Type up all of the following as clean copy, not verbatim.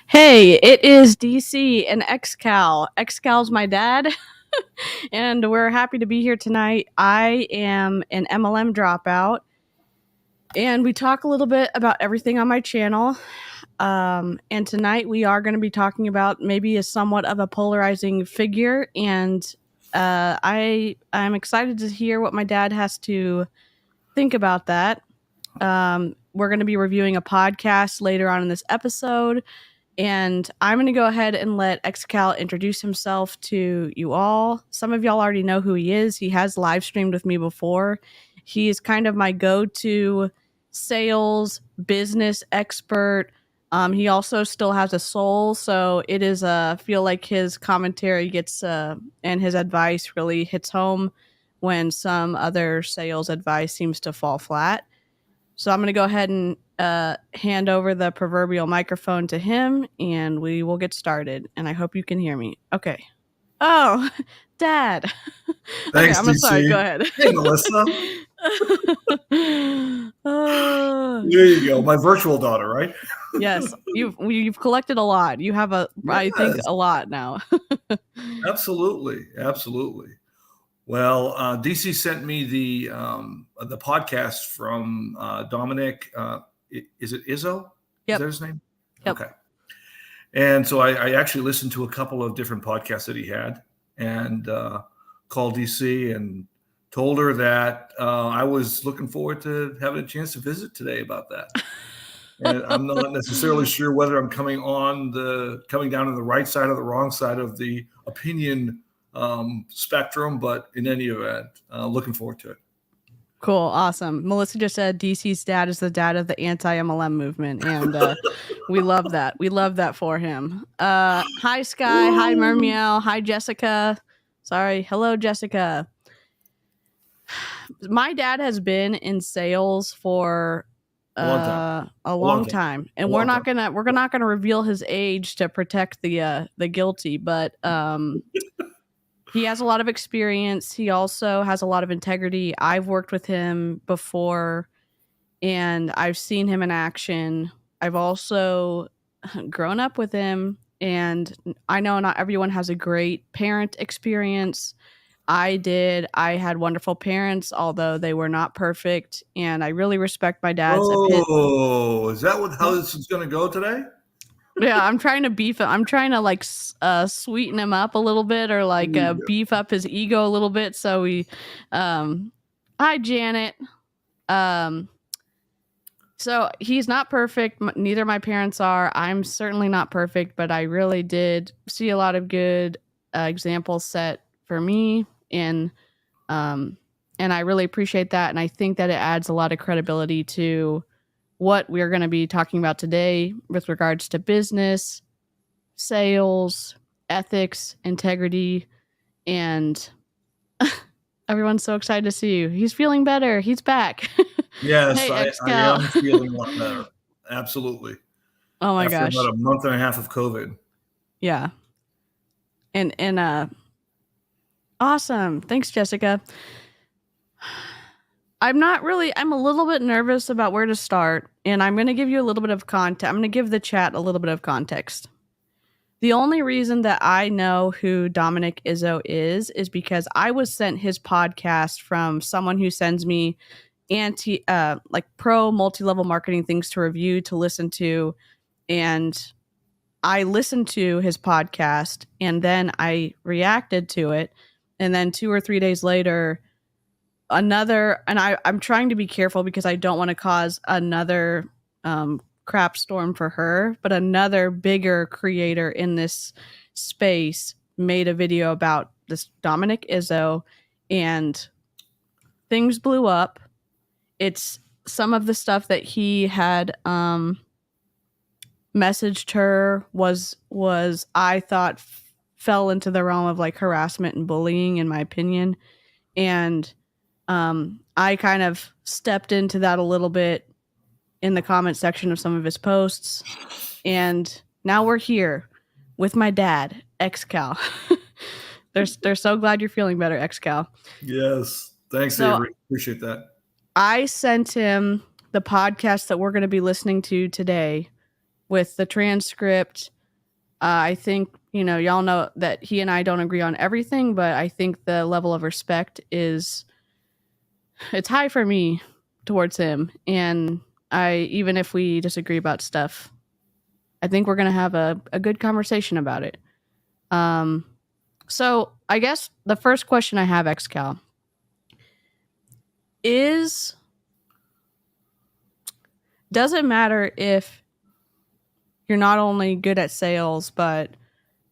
Hey, it is DeeCee and 𝐔𝐄. 𝐔𝐄's my dad, and we're happy to be here tonight. I am an MLM dropout, and we talk a little bit about everything on my channel. And tonight we are going to be talking about maybe a somewhat of a polarizing figure, and I'm excited to hear what my dad has to think about that. We're going to be reviewing a podcast later on in this episode. And I'm going to go ahead and let 𝐔𝐄 introduce himself to you all. Some of y'all already know who he is. He has live streamed with me before. He is kind of my go-to sales business expert. He also still has a soul, so it is feel like his commentary gets and his advice really hits home when some other sales advice seems to fall flat. So I'm going to go ahead and hand over the proverbial microphone to him, and we will get started. And I hope you can hear me. Okay. Oh, Dad. Thanks, okay, I'm sorry. Go ahead. Hey, Melissa. There you go. My virtual daughter, right? Yes. You've collected a lot. You have I think a lot now. Absolutely. Well, DeeCee sent me the podcast from Dominic. Is it 𝐔𝐒𝐄? Yep. Is that his name? Yep. Okay. And so I actually listened to a couple of different podcasts that he had, and called DeeCee and told her that I was looking forward to having a chance to visit today about that. And I'm not necessarily sure whether I'm coming down on the right side or the wrong side of the opinion spectrum, but in any event, looking forward to it. Cool. Awesome. Melissa just said DeeCee's dad is the dad of the anti-MLM movement. And we love that. We love that for him. Hi, Sky. Ooh. Hi, Mermeow. Hi, Jessica. Sorry. Hello, Jessica. My dad has been in sales for a long time. And we're not gonna reveal his age to protect the guilty, but he has a lot of experience. He also has a lot of integrity. I've worked with him before, and I've seen him in action. I've also grown up with him, and I know not everyone has a great parent experience. I did. I had wonderful parents, although they were not perfect, and I really respect my dad's opinion. Oh, is that how this is going to go today? Yeah, I'm trying to beef it. I'm trying to like sweeten him up a little bit, or like beef up his ego a little bit. So we, hi Janet. So he's not perfect. Neither my parents are. I'm certainly not perfect, but I really did see a lot of good examples set for me, and I really appreciate that. And I think that it adds a lot of credibility to what we're going to be talking about today with regards to business, sales, ethics, integrity, and everyone's so excited to see you. He's feeling better. He's back. Yes, hey, I am feeling a lot better. Absolutely. Oh my gosh. After about a month and a half of COVID. Yeah. And awesome. Thanks, Jessica. I'm a little bit nervous about where to start, and I'm going to give you a little bit of context. I'm going to give the chat a little bit of context. The only reason that I know who Dominic 𝐔𝐄 is because I was sent his podcast from someone who sends me pro multi-level marketing things to review, to listen to. And I listened to his podcast, and then I reacted to it. And then 2 or 3 days later, another, and I'm trying to be careful because I don't want to cause another crap storm for her, but another bigger creator in this space made a video about this 𝐷𝐄𝐒𝐄, and things blew up. It's some of the stuff that he had messaged her was I thought fell into the realm of like harassment and bullying, in my opinion. And I kind of stepped into that a little bit in the comment section of some of his posts. And now we're here with my dad, 𝐔𝐒𝐄. They're so glad you're feeling better, 𝐔𝐒𝐄. Yes. Thanks, So, Avery. Appreciate that. I sent him the podcast that we're going to be listening to today with the transcript. I think, y'all know that he and I don't agree on everything, but I think the level of respect it's high for me towards him. And even if we disagree about stuff, I think we're going to have a good conversation about it. So I guess the first question I have, 𝐔𝐒𝐄, does it matter if you're not only good at sales, but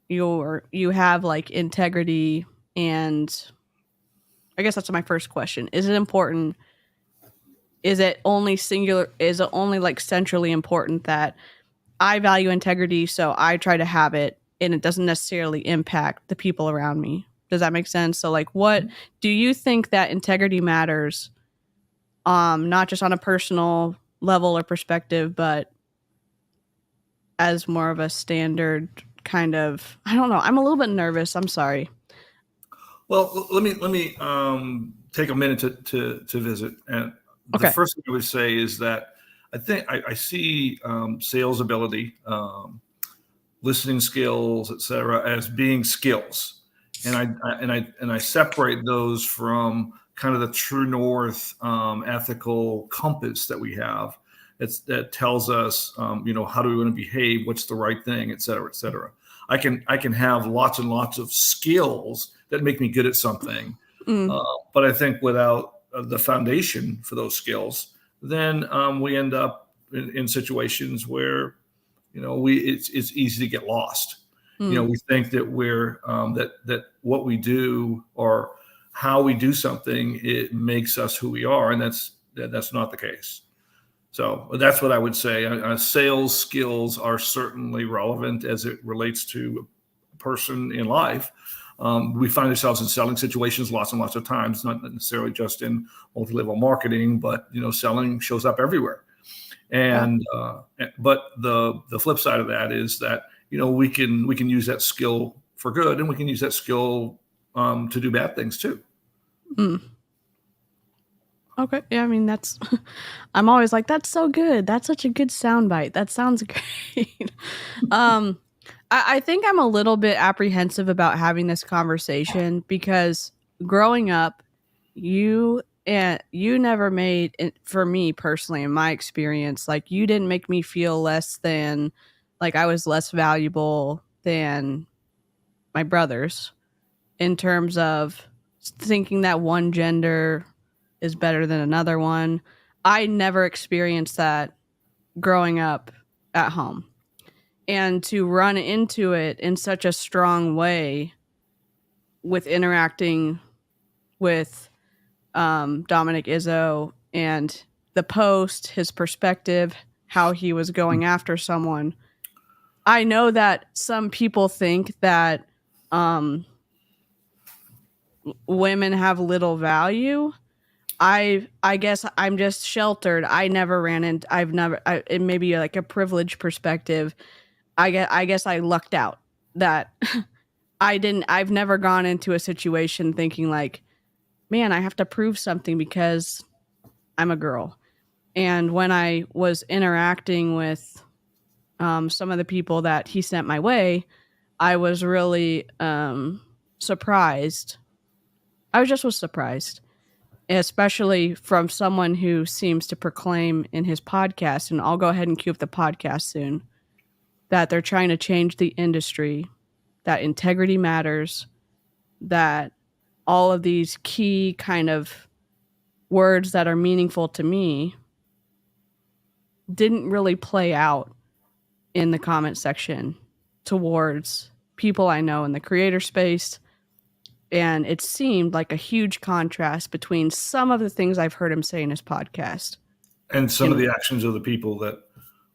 you have like integrity? And I guess that's my first question. Is it important? Is it only like centrally important that I value integrity, so I try to have it, and it doesn't necessarily impact the people around me? Does that make sense? So like, what do you think that integrity matters? Not just on a personal level or perspective, but as more of a standard kind of, I don't know. I'm a little bit nervous. I'm sorry. Well, let me take a minute to visit. And the first thing I would say is that I think I see sales ability, listening skills, etc., as being skills, and I separate those from kind of the true north ethical compass that we have. That tells us, how do we want to behave? What's the right thing, et cetera, et cetera. I can have lots and lots of skills that make me good at something, but I think without the foundation for those skills, then we end up in situations where, it's easy to get lost. We think that we're that what we do or how we do something, it makes us who we are, and that's not the case. So that's what I would say. Sales skills are certainly relevant as it relates to a person in life. We find ourselves in selling situations lots and lots of times, not necessarily just in multi-level marketing, but selling shows up everywhere. And but the flip side of that is that we can use that skill for good, and we can use that skill to do bad things too. Okay. Yeah, I mean, I'm always like, that's so good. That's such a good soundbite. That sounds great. I think I'm a little bit apprehensive about having this conversation because growing up, you never made it, for me personally, in my experience, like you didn't make me feel less than, like I was less valuable than my brothers in terms of thinking that one gender is better than another one. I never experienced that growing up at home. And to run into it in such a strong way with interacting with 𝐷𝐄𝐒𝐄 and the post, his perspective, how he was going after someone. I know that some people think that women have little value. I guess I'm just sheltered. I never ran into, it may be like a privileged perspective. I guess I lucked out that I've never gone into a situation thinking like, man, I have to prove something because I'm a girl. And when I was interacting with some of the people that he sent my way, I was really surprised. I was surprised, especially from someone who seems to proclaim in his podcast, and I'll go ahead and cue up the podcast soon, that they're trying to change the industry, that integrity matters, that all of these key kind of words that are meaningful to me didn't really play out in the comment section towards people I know in the creator space. And it seemed like a huge contrast between some of the things I've heard him say in his podcast. And some of the actions of the people that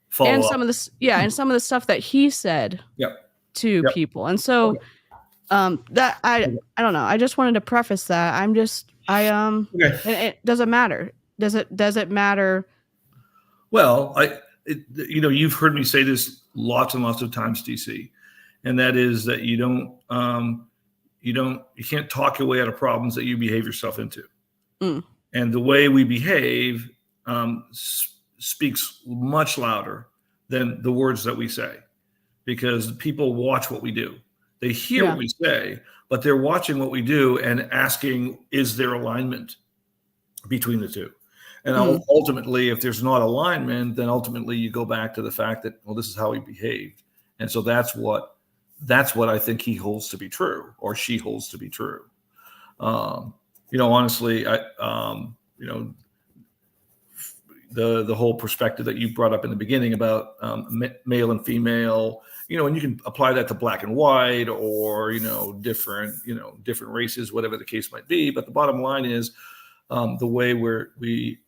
follow and up. some of the and some of the stuff that he said to people. And so that I don't know. I just wanted to preface that. It doesn't matter. Does it matter? Well, you've heard me say this lots and lots of times, DeeCee, and that is that you can't talk your way out of problems that you behave yourself into. And the way we behave speaks much louder than the words that we say, because people watch what we do. They hear what we say, but they're watching what we do and asking, is there alignment between the two? And ultimately, if there's not alignment, then ultimately you go back to the fact that, well, this is how he behaved. And so that's what I think he holds to be true, or she holds to be true. Honestly, the whole perspective that you brought up in the beginning about male and female, and you can apply that to black and white, or different races, whatever the case might be. But the bottom line is the way we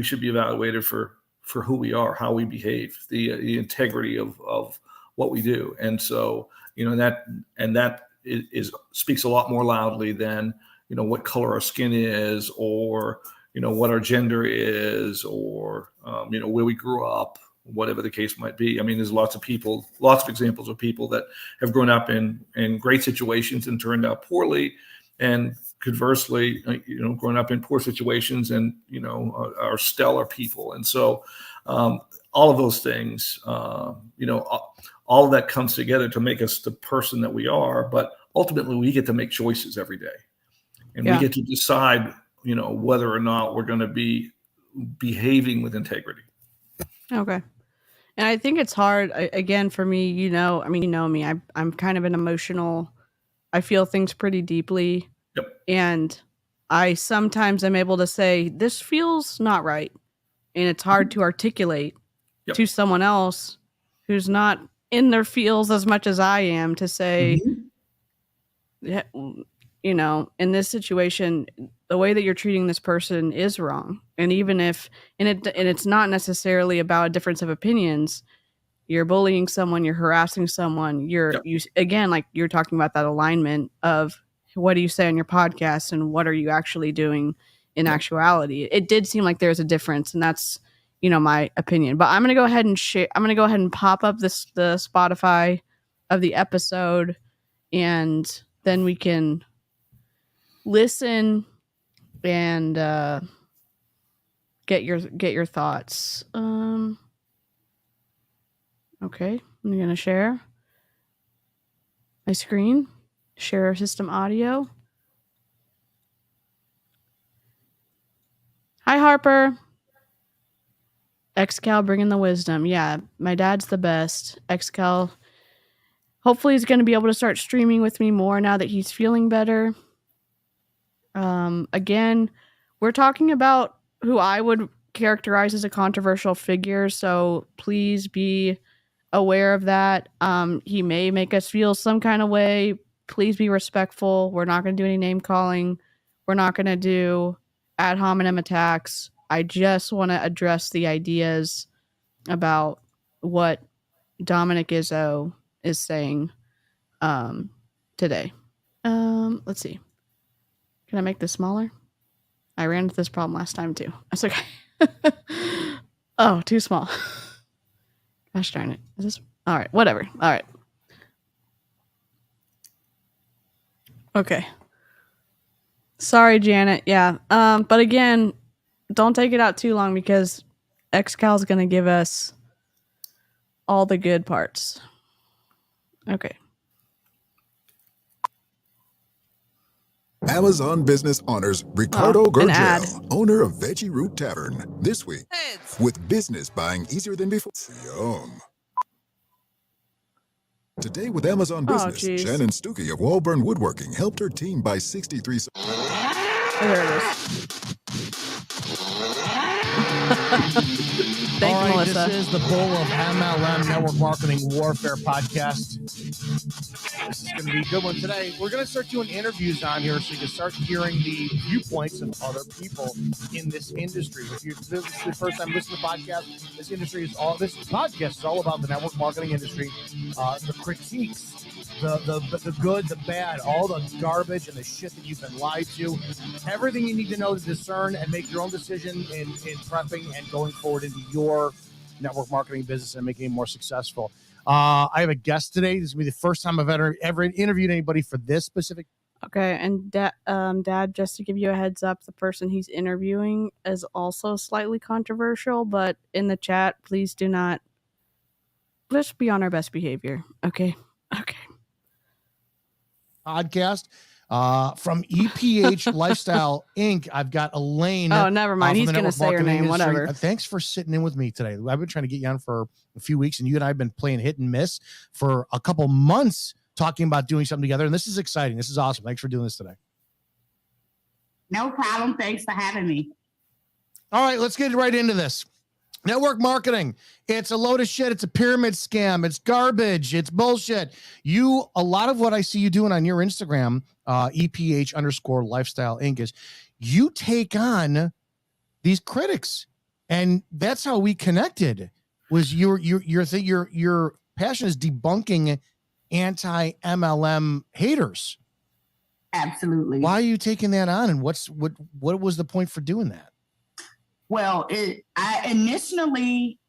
should be evaluated for who we are, how we behave, the integrity of what we do. And so that speaks a lot more loudly than what color our skin is, or what our gender is, or where we grew up, whatever the case might be. I mean, there's lots of examples of people that have grown up in great situations and turned out poorly, and conversely, grown up in poor situations and are stellar people. And so all of those things, all of that comes together to make us the person that we are. But ultimately, we get to make choices every day, and we get to decide whether or not we're going to be behaving with integrity. Okay. And I think it's hard, again, for me, you know me, I'm kind of an emotional, I feel things pretty deeply. Yep. And I sometimes am able to say, this feels not right. And it's hard to articulate to someone else who's not in their feels as much as I am, to say, in this situation, the way that you're treating this person is wrong. And even if, it's not necessarily about a difference of opinions, you're bullying someone, you're harassing someone, again, like you're talking about that alignment of what do you say on your podcast and what are you actually doing in actuality. It did seem like there's a difference, and that's, my opinion. But I'm going to go ahead and share. I'm going to go ahead and pop up the Spotify of the episode, and then we can listen and get your thoughts. Okay, I'm going to share my screen, share system audio. Hi, Harper. 𝐔𝐄 bringing the wisdom. Yeah, my dad's the best. 𝐔𝐄 hopefully is going to be able to start streaming with me more now that he's feeling better. Again, we're talking about who I would characterize as a controversial figure, so please be aware of that. He may make us feel some kind of way. Please be respectful. We're not going to do any name calling. We're not going to do ad hominem attacks. I just want to address the ideas about what 𝐔𝐒𝐄 is saying today. Let's see. Can I make this smaller? I ran into this problem last time too. That's okay. Oh, too small. Gosh darn it. Is this all right? Whatever. All right. Okay. Sorry, Janet. Yeah. But again, don't take it out too long, because 𝐔𝐄 is going to give us all the good parts. Okay. Amazon Business honors Ricardo Gurgel, owner of Veggie Root Tavern, this week with business buying easier than before. Yum. Today with Amazon Business, Shannon Stuckey of Walburn Woodworking helped her team buy 63. there it is. Thank you, Melissa. This is the Bull of MLM Network Marketing Warfare podcast. This is going to be a good one today. We're going to start doing interviews on here so you can start hearing the viewpoints of other people in this industry. If this is the first time listening to the podcast, this podcast is all about the network marketing industry, the critiques, the good, the bad, all the garbage and the shit that you've been lied to, everything you need to know to discern and make your own decision in prepping and going forward into your network marketing business and making it more successful. I have a guest today. This is going to be the first time I've ever interviewed anybody for this specific. Okay, and Dad, just to give you a heads up, the person he's interviewing is also slightly controversial, but in the chat, please do not. Let's be on our best behavior. Okay. Podcast from 𝐓𝐇𝐒𝐄 Lifestyle Inc. I've got Elaine. Oh, never mind. He's going to say her name, industry. whatever. Thanks for sitting in with me today. I've been trying to get you on for a few weeks, and you and I have been playing hit and miss for a couple months, talking about doing something together. And this is exciting. This is awesome. Thanks for doing this today. No problem. Thanks for having me. All right, let's get right into this. Network marketing. It's a load of shit. It's a pyramid scam. It's garbage. It's bullshit. A lot of what I see you doing on your Instagram, _Lifestyle Inc. is you take on these critics, and that's how we connected. Was your passion is debunking anti-MLM haters. Absolutely. Why are you taking that on, and what was the point for doing that? Well, I initially,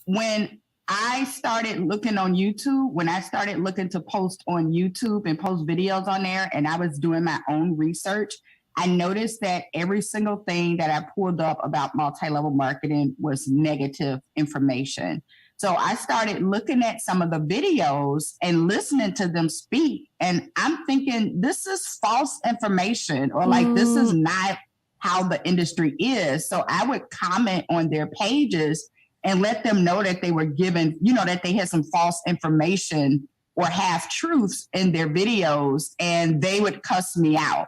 when I started looking on YouTube, when I started looking to post on YouTube and post videos on there, and I was doing my own research, I noticed that every single thing that I pulled up about multi-level marketing was negative information. So I started looking at some of the videos and listening to them speak, and I'm thinking, this is false information, or like, this is not how the industry is. So I would comment on their pages and let them know that they were given, that they had some false information or half truths in their videos, and they would cuss me out.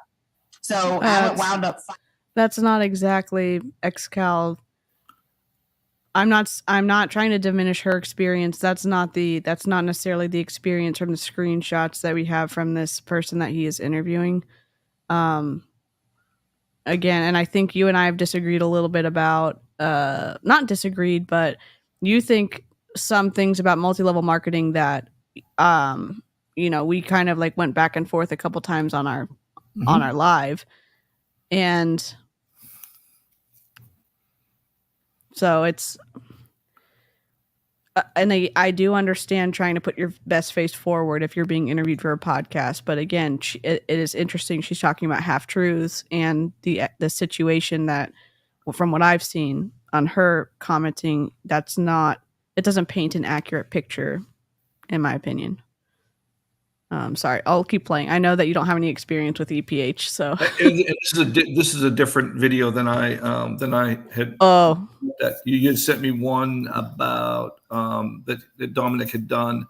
So I would wound up. That's not exactly 𝐔𝐒𝐄. I'm not trying to diminish her experience. That's not necessarily the experience from the screenshots that we have from this person that he is interviewing. Again, and I think you and I have disagreed a little bit about, not disagreed, but you think some things about multi-level marketing that, we kind of like went back and forth a couple times on our live. And so it's, and I do understand trying to put your best face forward if you're being interviewed for a podcast. But again, it is interesting. She's talking about half truths and the situation that, from what I've seen on her commenting, it doesn't paint an accurate picture, in my opinion. Sorry, I'll keep playing. I know that you don't have any experience with 𝐓𝐇𝐄, so this is a different video than I had. Oh, that you had sent me one about that Dominic had done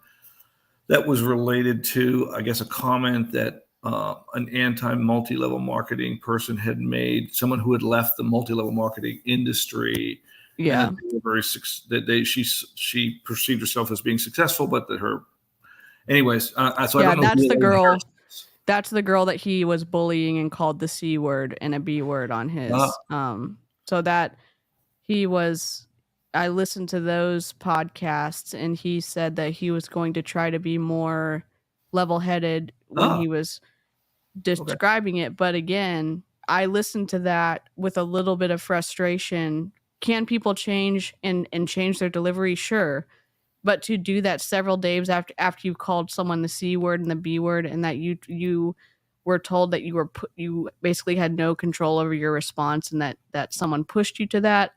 that was related to, I guess, a comment that an anti-multi-level marketing person had made. Someone who had left the multi-level marketing industry. Yeah, she perceived herself as being successful, but that her. Anyways, so I don't know. That's the girl. That's the girl that he was bullying and called the C word and a B word on his. So that he was. I listened to those podcasts, and he said that he was going to try to be more level-headed when he was describing it. But again, I listened to that with a little bit of frustration. Can people change and change their delivery? Sure. But to do that several days after you called someone the C word and the B word, and that you were told that you basically had no control over your response, and that someone pushed you to that,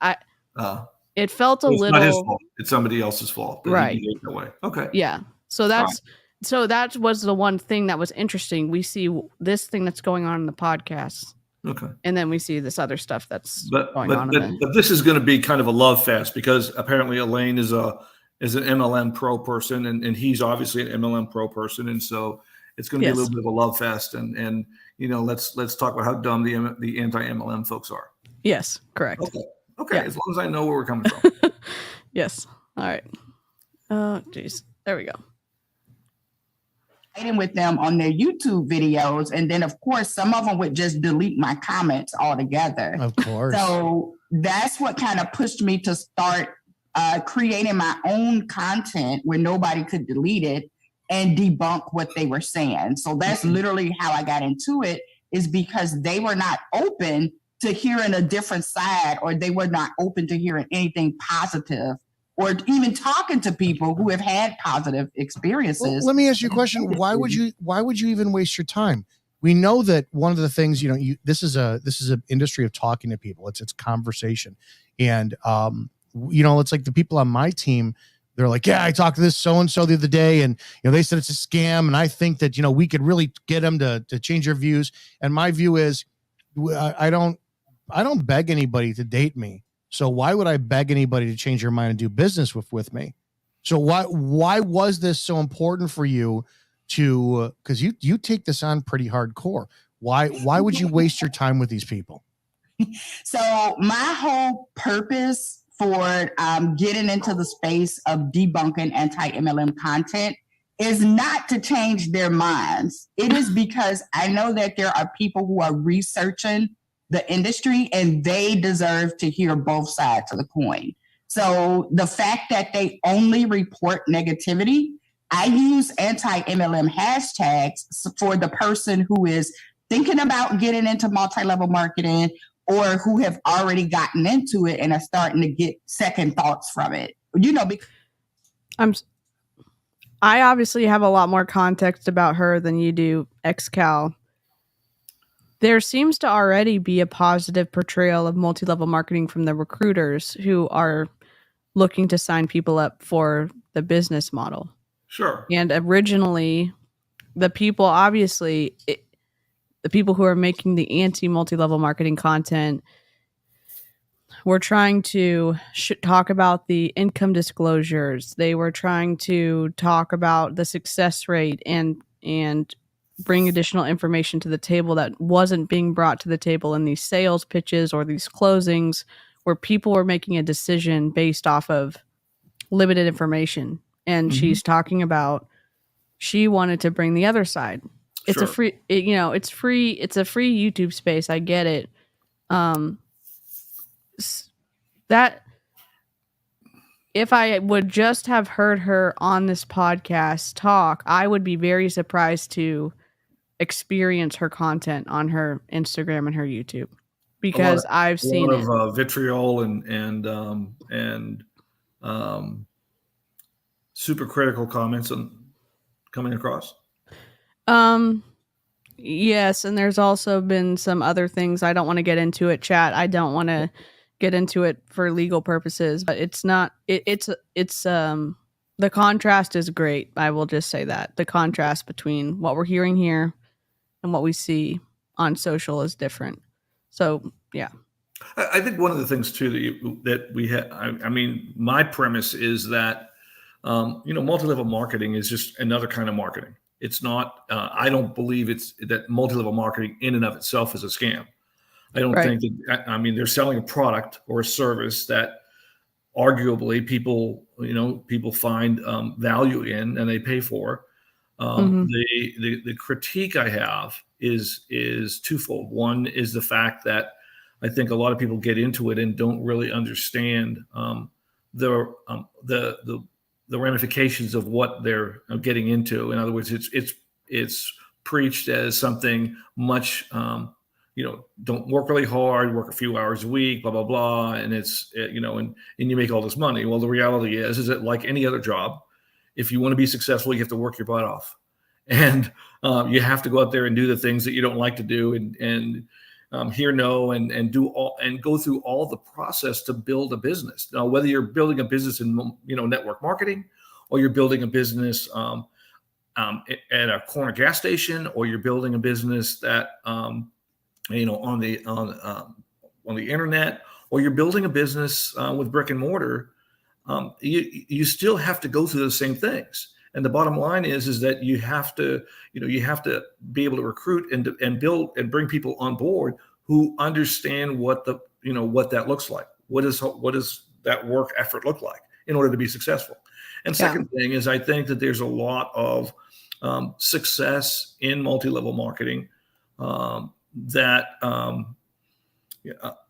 it felt a little. Not his fault. It's somebody else's fault. Right. That way. Okay. Yeah. So that was the one thing that was interesting. We see this thing that's going on in the podcast. Okay. And then we see this other stuff that's going on. But this is going to be kind of a love fest, because apparently Elaine is an MLM pro person, and he's obviously an MLM pro person. And so it's going to be a Yes. little bit of a love fest, and let's talk about how dumb the anti-MLM folks are. Yes, correct. Okay. Yeah. As long as I know where we're coming from. Yes. All right. Oh, geez. There we go. With them on their YouTube videos, and then of course some of them would just delete my comments altogether. Of course. So that's what kind of pushed me to start creating my own content where nobody could delete it and debunk what they were saying. So that's literally how I got into it, is because they were not open to hearing a different side, or they were not open to hearing anything positive, or even talking to people who have had positive experiences. Well, let me ask you a question. Why would you even waste your time? We know that one of the things, this is an industry of talking to people. It's conversation. And, it's like the people on my team, they're like, yeah, I talked to this so-and-so the other day, and, they said it's a scam. And I think that, we could really get them to change their views. And my view is I don't beg anybody to date me. So why would I beg anybody to change their mind and do business with me? So why was this so important for you to, because you take this on pretty hardcore. Why would you waste your time with these people? So my whole purpose for getting into the space of debunking anti-MLM content is not to change their minds. It is because I know that there are people who are researching the industry, and they deserve to hear both sides of the coin. So the fact that they only report negativity, I use anti-MLM hashtags for the person who is thinking about getting into multi-level marketing, or who have already gotten into it and are starting to get second thoughts from it. I obviously have a lot more context about her than you do, 𝐔𝐒𝐄. There seems to already be a positive portrayal of multi-level marketing from the recruiters who are looking to sign people up for the business model. Sure. And originally, the people who are making the anti-multi-level marketing content were trying to talk about the income disclosures. They were trying to talk about the success rate and bring additional information to the table that wasn't being brought to the table in these sales pitches or these closings, where people were making a decision based off of limited information. And she's talking about, she wanted to bring the other side. It's a free, it's free. It's a free YouTube space. I get it. That if I would just have heard her on this podcast talk, I would be very surprised to experience her content on her Instagram and her YouTube, because I've seen a lot of vitriol and super critical comments coming across. Yes, and there's also been some other things. I don't want to get into it, chat. I don't want to get into it for legal purposes, but it's not. It's the contrast is great. I will just say that the contrast between what we're hearing here and what we see on social is different. So, yeah. I think one of the things too that we have, I mean, my premise is that, multi-level marketing is just another kind of marketing. It's not, I don't believe that multi-level marketing in and of itself is a scam. I don't think that, I mean, they're selling a product or a service that arguably people find value in and they pay for. The critique I have is twofold. One is the fact that I think a lot of people get into it and don't really understand the ramifications of what they're getting into. In other words, it's preached as something much, don't work really hard, work a few hours a week, blah, blah, blah. And it's, and you make all this money. Well, the reality is that like any other job, if you want to be successful, you have to work your butt off, and you have to go out there and do the things that you don't like to do, and hear no, and do all, and go through all the process to build a business. Now, whether you're building a business in network marketing, or you're building a business at a corner gas station, or you're building a business that on the internet, or you're building a business with brick and mortar. You still have to go through the same things. And the bottom line is that you have to be able to recruit and build and bring people on board who understand what that looks like. What does that work effort look like in order to be successful? And second thing is, I think that there's a lot of success in multi-level marketing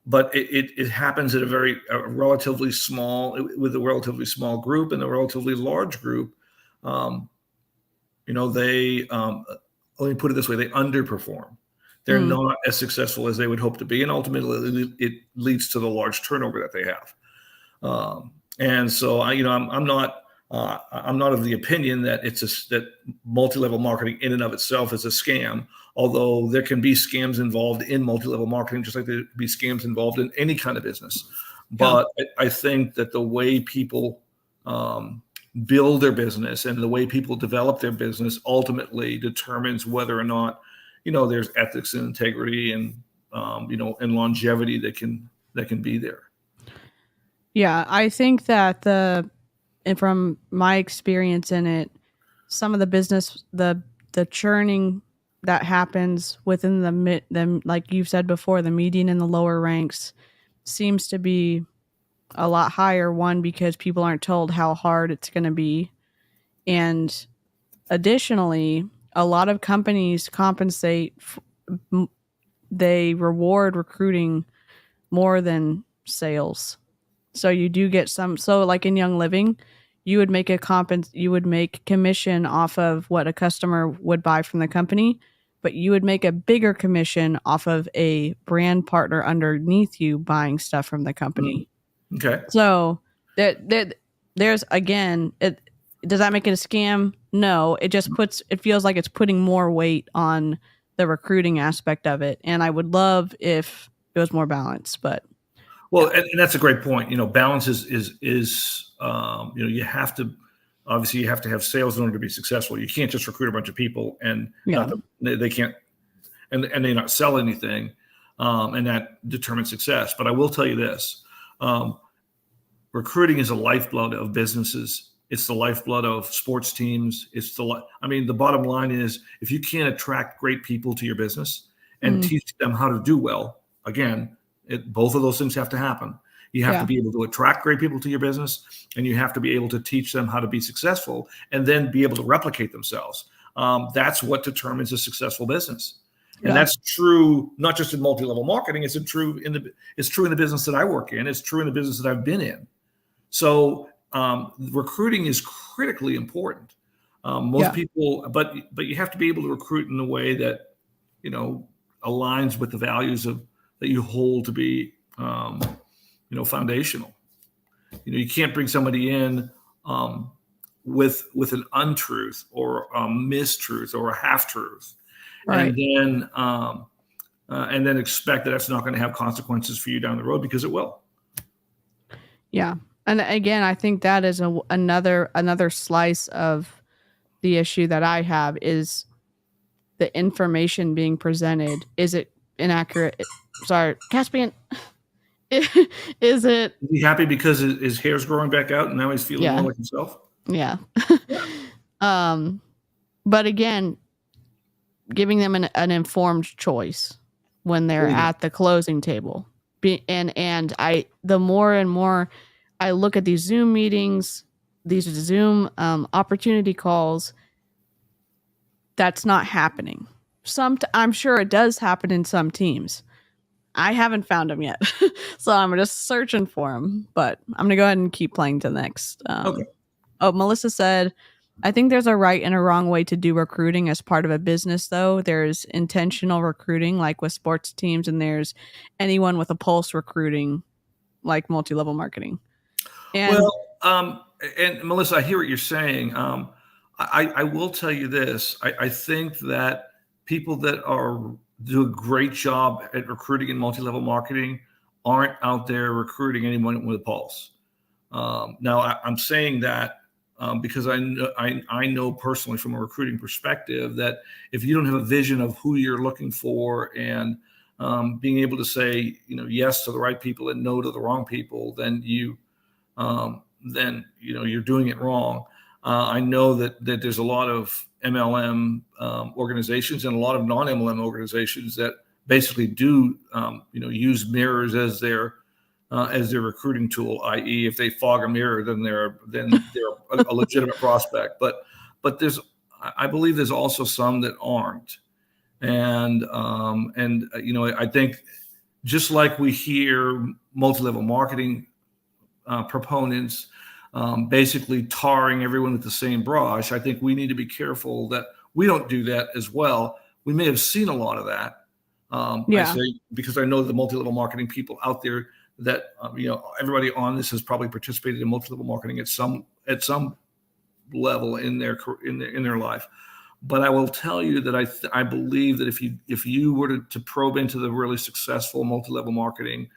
but it happens at with a relatively small group, and a relatively large group. Let me put it this way: they underperform. They're not as successful as they would hope to be, and ultimately it leads to the large turnover that they have. And so I'm not of the opinion that that multi-level marketing in and of itself is a scam, although there can be scams involved in multi-level marketing, just like there can be scams involved in any kind of business. But I think that the way people build their business and the way people develop their business ultimately determines whether or not, there's ethics and integrity and, and longevity that can be there. Yeah, I think that from my experience in it, some of the business, the churning that happens within the like you've said before, the median and the lower ranks seems to be a lot higher. One, because people aren't told how hard it's going to be, and additionally, a lot of companies compensate. They reward recruiting more than sales. So you do get some. So like in Young Living, you would make commission off of what a customer would buy from the company, but you would make a bigger commission off of a brand partner underneath you buying stuff from the company. Okay. So there's again, does that make it a scam? No, it just it feels like it's putting more weight on the recruiting aspect of it. And I would love if it was more balanced, but. Well, and that's a great point. Balance is you have to have sales in order to be successful. You can't just recruit a bunch of people and they can't, and they not sell anything, and that determines success. But I will tell you this: recruiting is a lifeblood of businesses. It's the lifeblood of sports teams. The bottom line is, if you can't attract great people to your business and teach them how to do well, again. Both of those things have to happen. You have to be able to attract great people to your business, and you have to be able to teach them how to be successful and then be able to replicate themselves. That's what determines a successful business. And that's true, not just in multi-level marketing. It's true in the business that I work in. It's true in the business that I've been in. So recruiting is critically important. Most people, but you have to be able to recruit in a way that, aligns with the values that you hold to be, foundational. You can't bring somebody in with an untruth or a mistruth or a half truth, right, and then expect that that's not going to have consequences for you down the road, because it will. Yeah, and again, I think that is another slice of the issue that I have is the information being presented. Is it inaccurate? Sorry, Caspian. Is it? Is he happy because his hair's growing back out and now he's feeling more like himself? Yeah. But again, giving them an informed choice when they're at the closing table. And the more and more I look at these Zoom meetings, these Zoom opportunity calls, that's not happening. I'm sure it does happen in some teams. I haven't found them yet, so I'm just searching for them. But I'm going to go ahead and keep playing to the next. Okay. Oh, Melissa said, I think there's a right and a wrong way to do recruiting as part of a business, though. There's intentional recruiting, like with sports teams, and there's anyone with a pulse recruiting, like multi-level marketing. And Melissa, I hear what you're saying. I will tell you this. I think that people that do a great job at recruiting in multi-level marketing aren't out there recruiting anyone with a pulse. Now, I'm saying that because I know personally from a recruiting perspective that if you don't have a vision of who you're looking for and being able to say yes to the right people and no to the wrong people, then you're doing it wrong. I know that there's a lot of MLM organizations and a lot of non-MLM organizations that basically do use mirrors as their recruiting tool. I.e., if they fog a mirror, then they're a legitimate prospect. But I believe there's also some that aren't, and I think just like we hear multi-level marketing proponents basically tarring everyone with the same brush, I think we need to be careful that we don't do that as well. We may have seen a lot of that. I say, because I know the multi-level marketing people out there that everybody on this has probably participated in multi-level marketing at some level in their life. But I will tell you that I believe that if you were to probe into the really successful multi-level marketing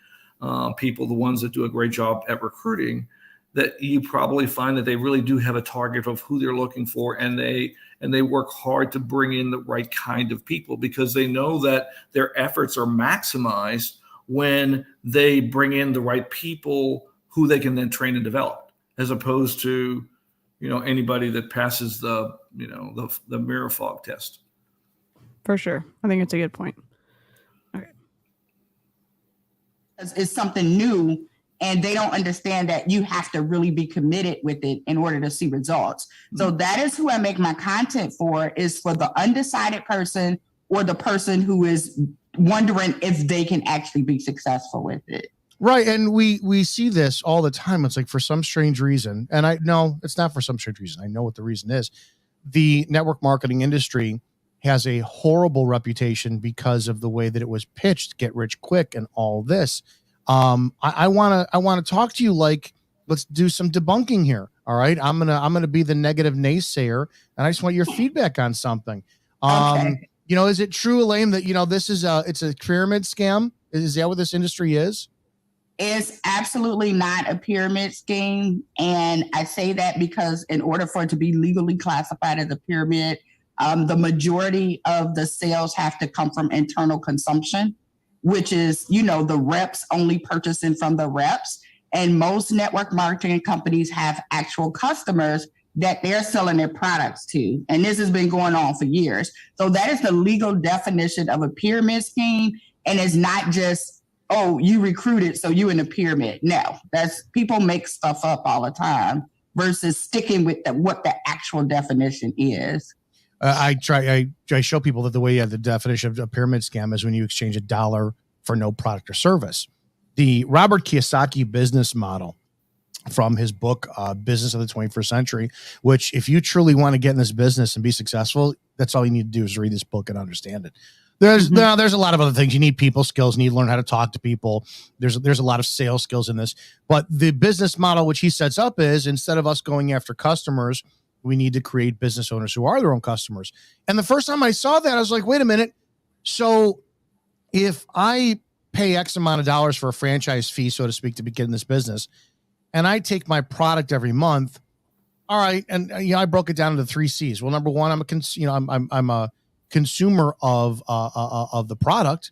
people, the ones that do a great job at recruiting, that you probably find that they really do have a target of who they're looking for, and they work hard to bring in the right kind of people, because they know that their efforts are maximized when they bring in the right people who they can then train and develop, as opposed to anybody that passes the mirror fog test. For sure. I think it's a good point. Okay. It's something new, and they don't understand that you have to really be committed with it in order to see results. So that is who I make my content for, is for the undecided person or the person who is wondering if they can actually be successful with it. Right. And we see this all the time. It's like, for some strange reason, and it's not for some strange reason. I know what the reason is. The network marketing industry has a horrible reputation because of the way that it was pitched, get rich quick and all this. I want to talk to you, like, let's do some debunking here. All right. I'm going to be the negative naysayer, and I just want your feedback on something. Okay. Is it true, Elaine, that, this is it's a pyramid scam? Is that what this industry is? It's absolutely not a pyramid scheme. And I say that because in order for it to be legally classified as a pyramid, the majority of the sales have to come from internal consumption, which is, the reps only purchasing from the reps. And most network marketing companies have actual customers that they're selling their products to. And this has been going on for years. So that is the legal definition of a pyramid scheme. And it's not just, oh, you recruited, so you in a pyramid. No, people make stuff up all the time versus sticking with what the actual definition is. I show people that the way you have the definition of a pyramid scam is when you exchange $1 for no product or service. The Robert Kiyosaki business model from his book, Business of the 21st Century, which, if you truly want to get in this business and be successful, that's all you need to do is read this book and understand it. There's a lot of other things. You need people skills. You need to learn how to talk to people. There's a lot of sales skills in this. But the business model which he sets up is, instead of us going after customers, we need to create business owners who are their own customers. And the first time I saw that, I was like, wait a minute. So if I pay X amount of dollars for a franchise fee, so to speak, to begin this business, and I take my product every month, all right, and I broke it down into 3 C's. Well, number one, I'm a consumer of the product.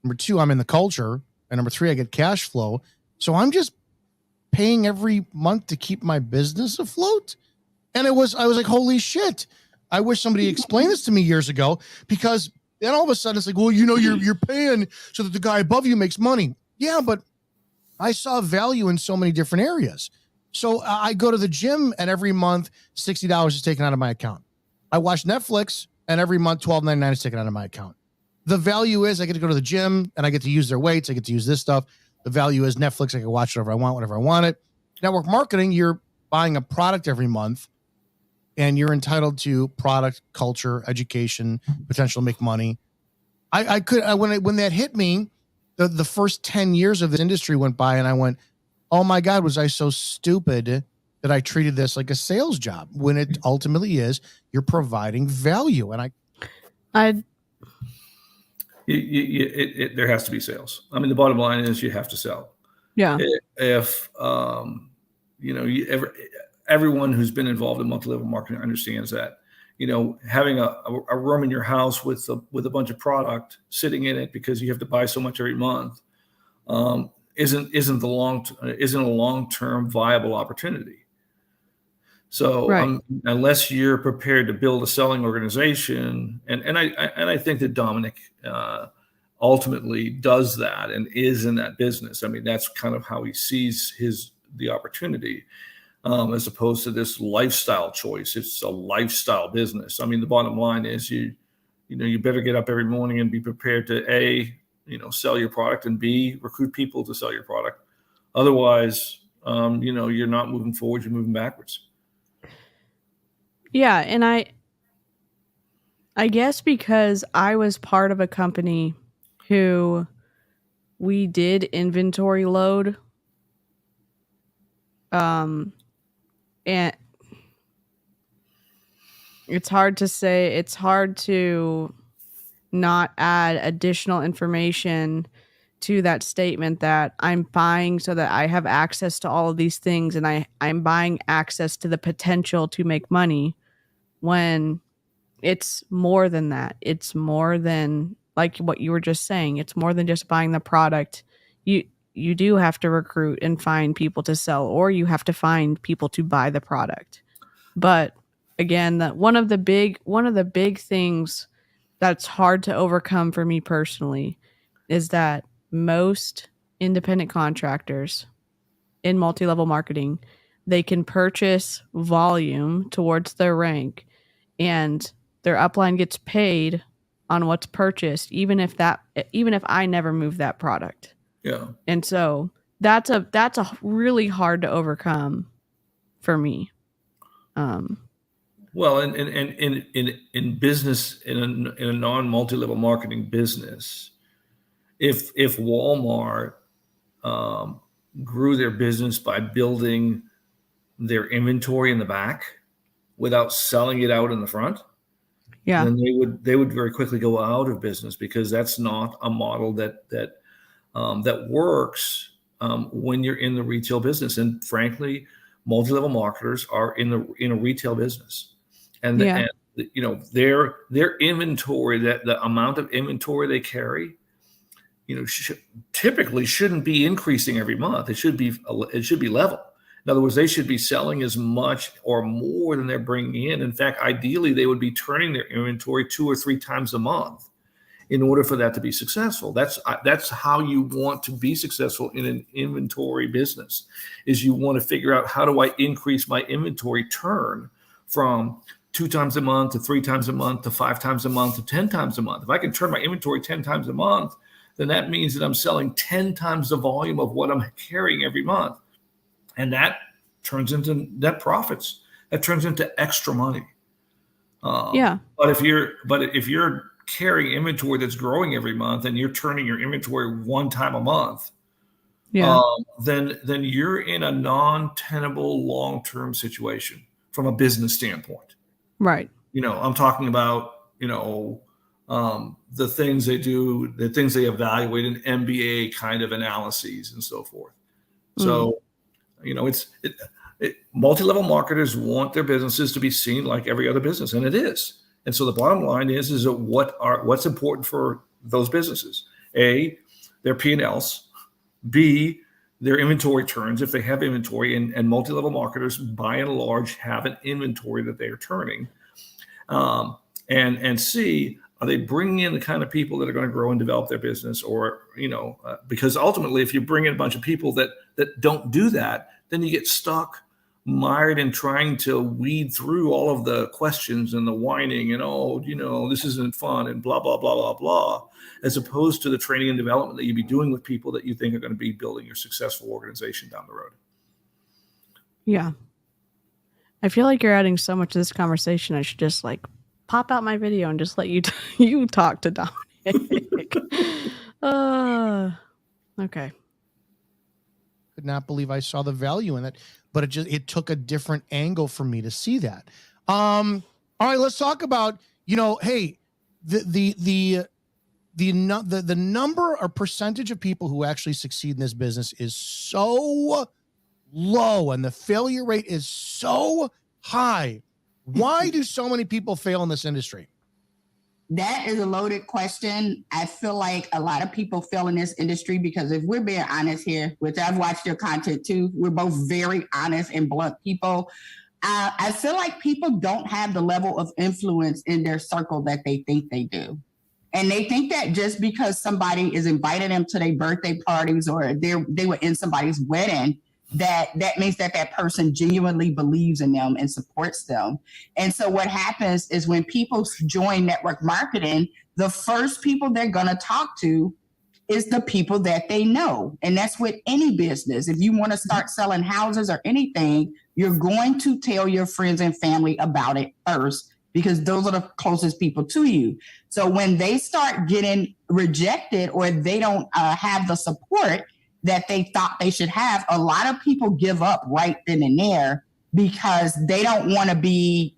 Number 2, I'm in the culture, and number 3, I get cash flow. So I'm just paying every month to keep my business afloat. And I was like, holy shit! I wish somebody explained this to me years ago, because then all of a sudden it's like, well, you're paying so that the guy above you makes money. Yeah, but I saw value in so many different areas. So I go to the gym, and every month $60 is taken out of my account. I watch Netflix, and every month $12.99 is taken out of my account. The value is I get to go to the gym, and I get to use their weights. I get to use this stuff. The value is Netflix. I can watch whatever I want, whenever I want it. Network marketing, you're buying a product every month, and you're entitled to product, culture, education, potential to make money. When that hit me, the first 10 years of this industry went by, and I went, oh my God, was I so stupid that I treated this like a sales job, when it ultimately is, you're providing value. And there has to be sales. I mean, the bottom line is you have to sell. Yeah. If everyone who's been involved in multi-level marketing understands that, having a room in your house with a bunch of product sitting in it because you have to buy so much every month isn't a long-term viable opportunity. So Right. unless you're prepared to build a selling organization, and I think that Dominic ultimately does that and is in that business. I mean, that's kind of how he sees the opportunity, as opposed to this lifestyle choice. It's a lifestyle business. I mean, the bottom line is you better get up every morning and be prepared to A, sell your product, and B, recruit people to sell your product. Otherwise, you're not moving forward, you're moving backwards. Yeah, and I guess because I was part of a company who we did inventory load, and it's hard to not add additional information to that statement that I'm buying so that I have access to all of these things, and I'm buying access to the potential to make money, when it's more than that. It's more than, like what you were just saying, it's more than just buying the product. You do have to recruit and find people to sell, or you have to find people to buy the product. But again, one of the big things that's hard to overcome for me personally is that most independent contractors in multi-level marketing, they can purchase volume towards their rank, and their upline gets paid on what's purchased, even if I never move that product. Yeah. And so that's a really hard to overcome for me. Well, in business, in a non-multi-level marketing business, if Walmart grew their business by building their inventory in the back without selling it out in the front, yeah, then they would very quickly go out of business, because that's not a model that works when you're in the retail business. And frankly, multi-level marketers are in a retail business, and their inventory, that the amount of inventory they carry, typically shouldn't be increasing every month. It should be level. In other words, they should be selling as much or more than they're bringing in. In fact, ideally, they would be turning their inventory 2 or 3 times a month in order for that to be successful. That's how you want to be successful in an inventory business, is you want to figure out, how do I increase my inventory turn from 2 times a month to 3 times a month to 5 times a month to 10 times a month. If I can turn my inventory 10 times a month, then that means that I'm selling 10 times the volume of what I'm carrying every month. And that turns into net profits. That turns into extra money. But if you're carrying inventory that's growing every month, and you're turning your inventory 1 time a month, then you're in a non-tenable long-term situation from a business standpoint. Right. I'm talking about, the things they do, the things they evaluate in MBA kind of analyses and so forth. So, multi-level marketers want their businesses to be seen like every other business, and it is. And so the bottom line is that what's important for those businesses? A, their P&Ls. B, their inventory turns, if they have inventory, and multi-level marketers by and large have an inventory that they are turning. And C, are they bringing in the kind of people that are going to grow and develop their business? Or, because ultimately, if you bring in a bunch of people that don't do that, then you get stuck, mired in trying to weed through all of the questions and the whining and, this isn't fun and blah, blah, blah, blah, blah, as opposed to the training and development that you'd be doing with people that you think are going to be building your successful organization down the road. Yeah. I feel like you're adding so much to this conversation. I should just pop out my video and just let you you talk to Dominic. Okay. Could not believe I saw the value in it, but it took a different angle for me to see that. All right, let's talk about, hey, the number or percentage of people who actually succeed in this business is so low, and the failure rate is so high. Why do so many people fail in this industry? That is a loaded question. I feel like a lot of people fail in this industry because, if we're being honest here, which I've watched your content too, we're both very honest and blunt people. I feel like people don't have the level of influence in their circle that they think they do. And they think that just because somebody is inviting them to their birthday parties or they were in somebody's wedding, that means that person genuinely believes in them and supports them. And so what happens is when people join network marketing, the first people they're going to talk to is the people that they know. And that's with any business. If you want to start selling houses or anything, you're going to tell your friends and family about it first, because those are the closest people to you. So when they start getting rejected or they don't have the support that they thought they should have, a lot of people give up right then and there because they don't want to be,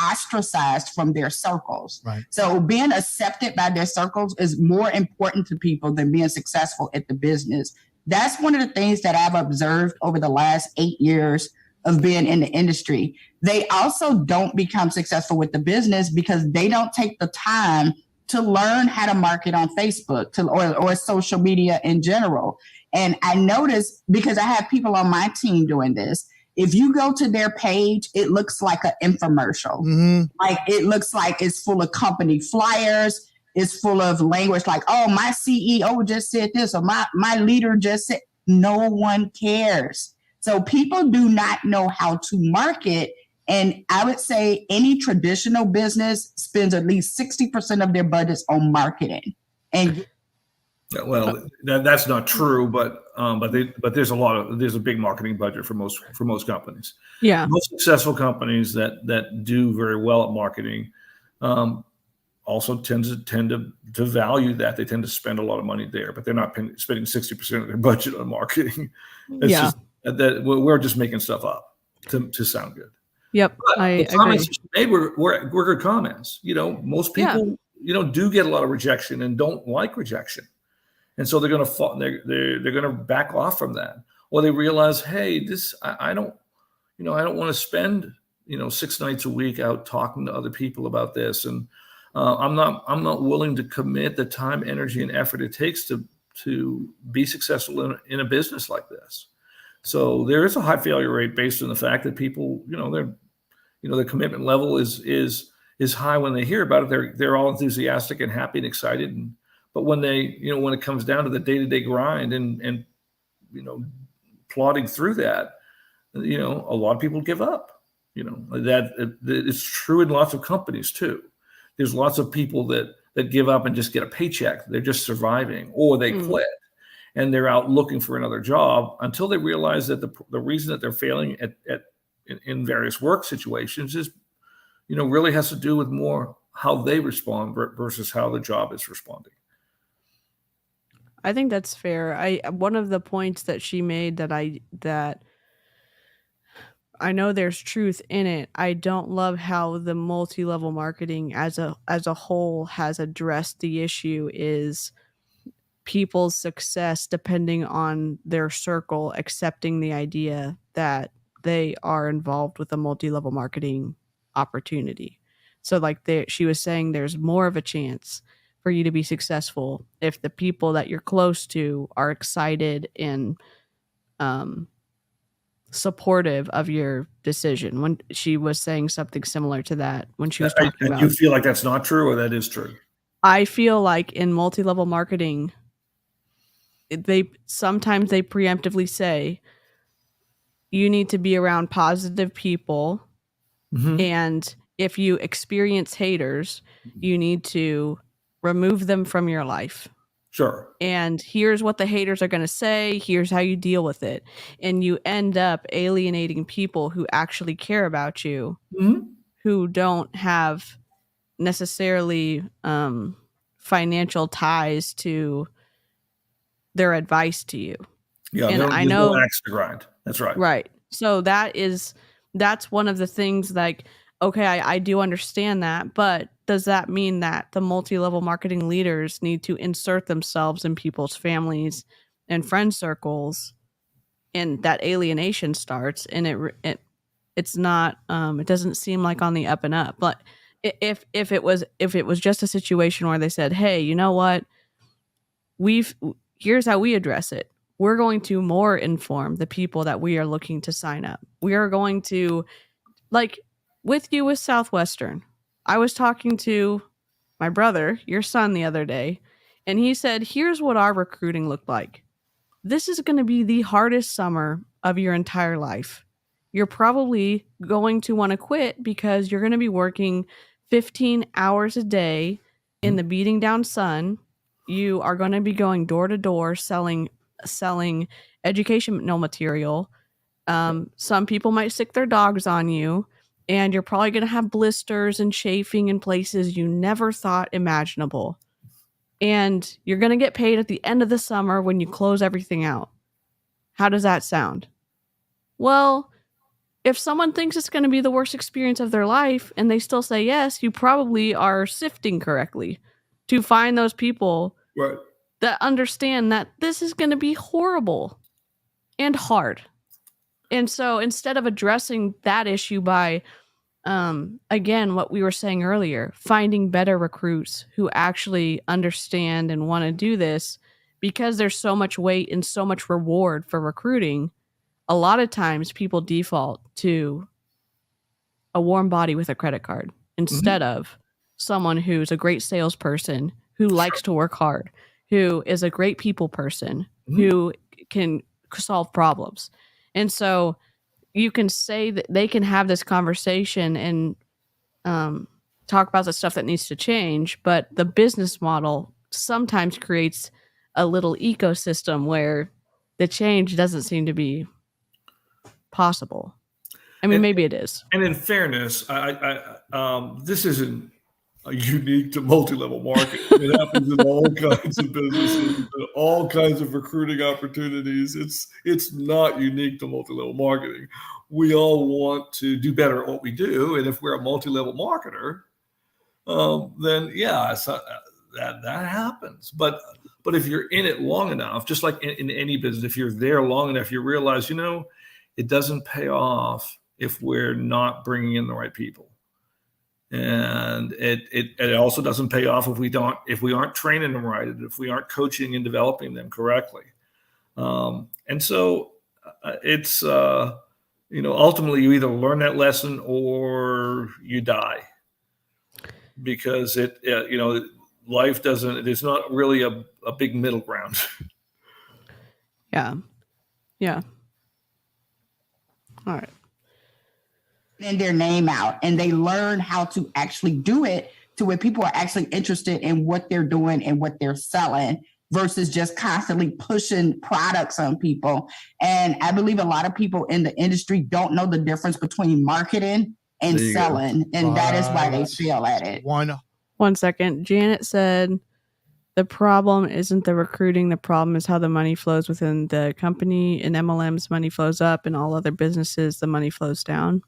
ostracized from their circles. Right. So being accepted by their circles is more important to people than being successful at the business. That's one of the things that I've observed over the last 8 years of being in the industry. They also don't become successful with the business because they don't take the time to learn how to market on Facebook or social media in general. And I noticed, because I have people on my team doing this, if you go to their page, it looks like an infomercial. Mm-hmm. Like it looks like it's full of company flyers. It's full of language like, oh, my CEO just said this, or my leader just said. No one cares. So people do not know how to market. And I would say any traditional business spends at least 60% of their budgets on marketing. And well, that's not true, but there's a big marketing budget for most companies. Yeah, most successful companies that do very well at marketing also tend to value that. They tend to spend a lot of money there, but they're not spending 60% of their budget on marketing. It's just that we're just making stuff up to sound good. Yep, But I the agree. comments you made were good comments. Most people do get a lot of rejection and don't like rejection. And so they're going to they're going to back off from that, or they realize, hey, I don't want to spend 6 nights a week out talking to other people about this, and I'm not willing to commit the time, energy, and effort it takes to be successful in a business like this. So there is a high failure rate based on the fact that people, their commitment level is high when they hear about it. They're all enthusiastic and happy and excited, but when when it comes down to the day-to-day grind and plodding through that, a lot of people give up. That it's true in lots of companies too. There's lots of people that give up and just get a paycheck. They're just surviving, or they quit and they're out looking for another job until they realize that the reason that they're failing in various work situations is, really has to do with more how they respond versus how the job is responding. I think that's fair. One of the points that she made that I know there's truth in it. I don't love how the multi-level marketing as a whole has addressed the issue is people's success depending on their circle accepting the idea that they are involved with a multi-level marketing opportunity. So she was saying there's more of a chance for you to be successful if the people that you're close to are excited and supportive of your decision. When she was saying something similar to that when she was talking about. You feel like that's not true, or that is true? I feel like in multi-level marketing, sometimes they preemptively say you need to be around positive people, and if you experience haters, you need to remove them from your life. Sure. And here's what the haters are going to say. Here's how you deal with it. And you end up alienating people who actually care about you, who don't have necessarily financial ties to their advice to you. Yeah, and I know no axe to grind. That's right. Right. So that's one of the things okay, I do understand that, but does that mean that the multi-level marketing leaders need to insert themselves in people's families and friend circles, and that alienation starts? And it's not. It doesn't seem like on the up and up. But if it was just a situation where they said, "Hey, you know what? Here's how we address it. We're going to more inform the people that we are looking to sign up. We are going to like with you with Southwestern, I was talking to my brother, your son, the other day, and he said, here's what our recruiting looked like. This is going to be the hardest summer of your entire life. You're probably going to want to quit because you're going to be working 15 hours a day in the beating down sun. You are going to be going door to door selling educational material. Some people might sick their dogs on you, and you're probably going to have blisters and chafing in places you never thought imaginable. And you're going to get paid at the end of the summer when you close everything out. How does that sound? Well, if someone thinks it's going to be the worst experience of their life and they still say yes, you probably are sifting correctly to find those people that understand that this is going to be horrible and hard. And so instead of addressing that issue by, again, what we were saying earlier, finding better recruits who actually understand and want to do this, because there's so much weight and so much reward for recruiting, a lot of times people default to a warm body with a credit card instead of someone who's a great salesperson, who likes to work hard, who is a great people person, who can solve problems. And so you can say that they can have this conversation and talk about the stuff that needs to change, but the business model sometimes creates a little ecosystem where the change doesn't seem to be possible. I mean, maybe it is. And in fairness, this isn't unique to multi-level marketing. It happens in all kinds of businesses, all kinds of recruiting opportunities. It's not unique to multi-level marketing. We all want to do better at what we do, and if we're a multi-level marketer, then yeah, that happens. But if you're in it long enough, just like in any business, if you're there long enough, you realize, it doesn't pay off if we're not bringing in the right people. And it also doesn't pay off if we aren't training them right, and if we aren't coaching and developing them correctly. And so it's ultimately you either learn that lesson or you die, because life doesn't. There's not really a big middle ground. Yeah. All right. And their name out, and they learn how to actually do it to where people are actually interested in what they're doing and what they're selling, versus just constantly pushing products on people. And I believe a lot of people in the industry don't know the difference between marketing and selling. And that is why they fail at it. One second. Janet said, the problem isn't the recruiting. The problem is how the money flows within the company. In MLMs, money flows up. In all other businesses, the money flows down.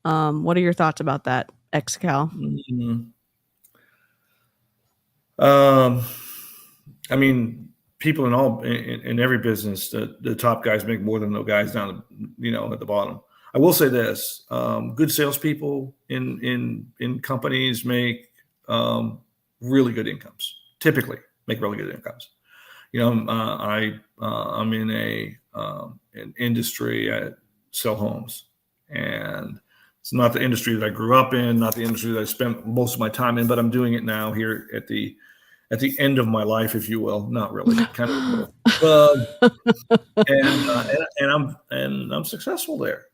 What are your thoughts about that, 𝐔𝐿? I mean, people in every business, the top guys make more than the guys down, at the bottom. I will say this: good salespeople in companies make really good incomes. Typically, make really good incomes. I'm in an industry. I sell homes, and it's not the industry that I grew up in, not the industry that I spent most of my time in, but I'm doing it now here at the end of my life, if you will. Not really, kind of. And I'm successful there.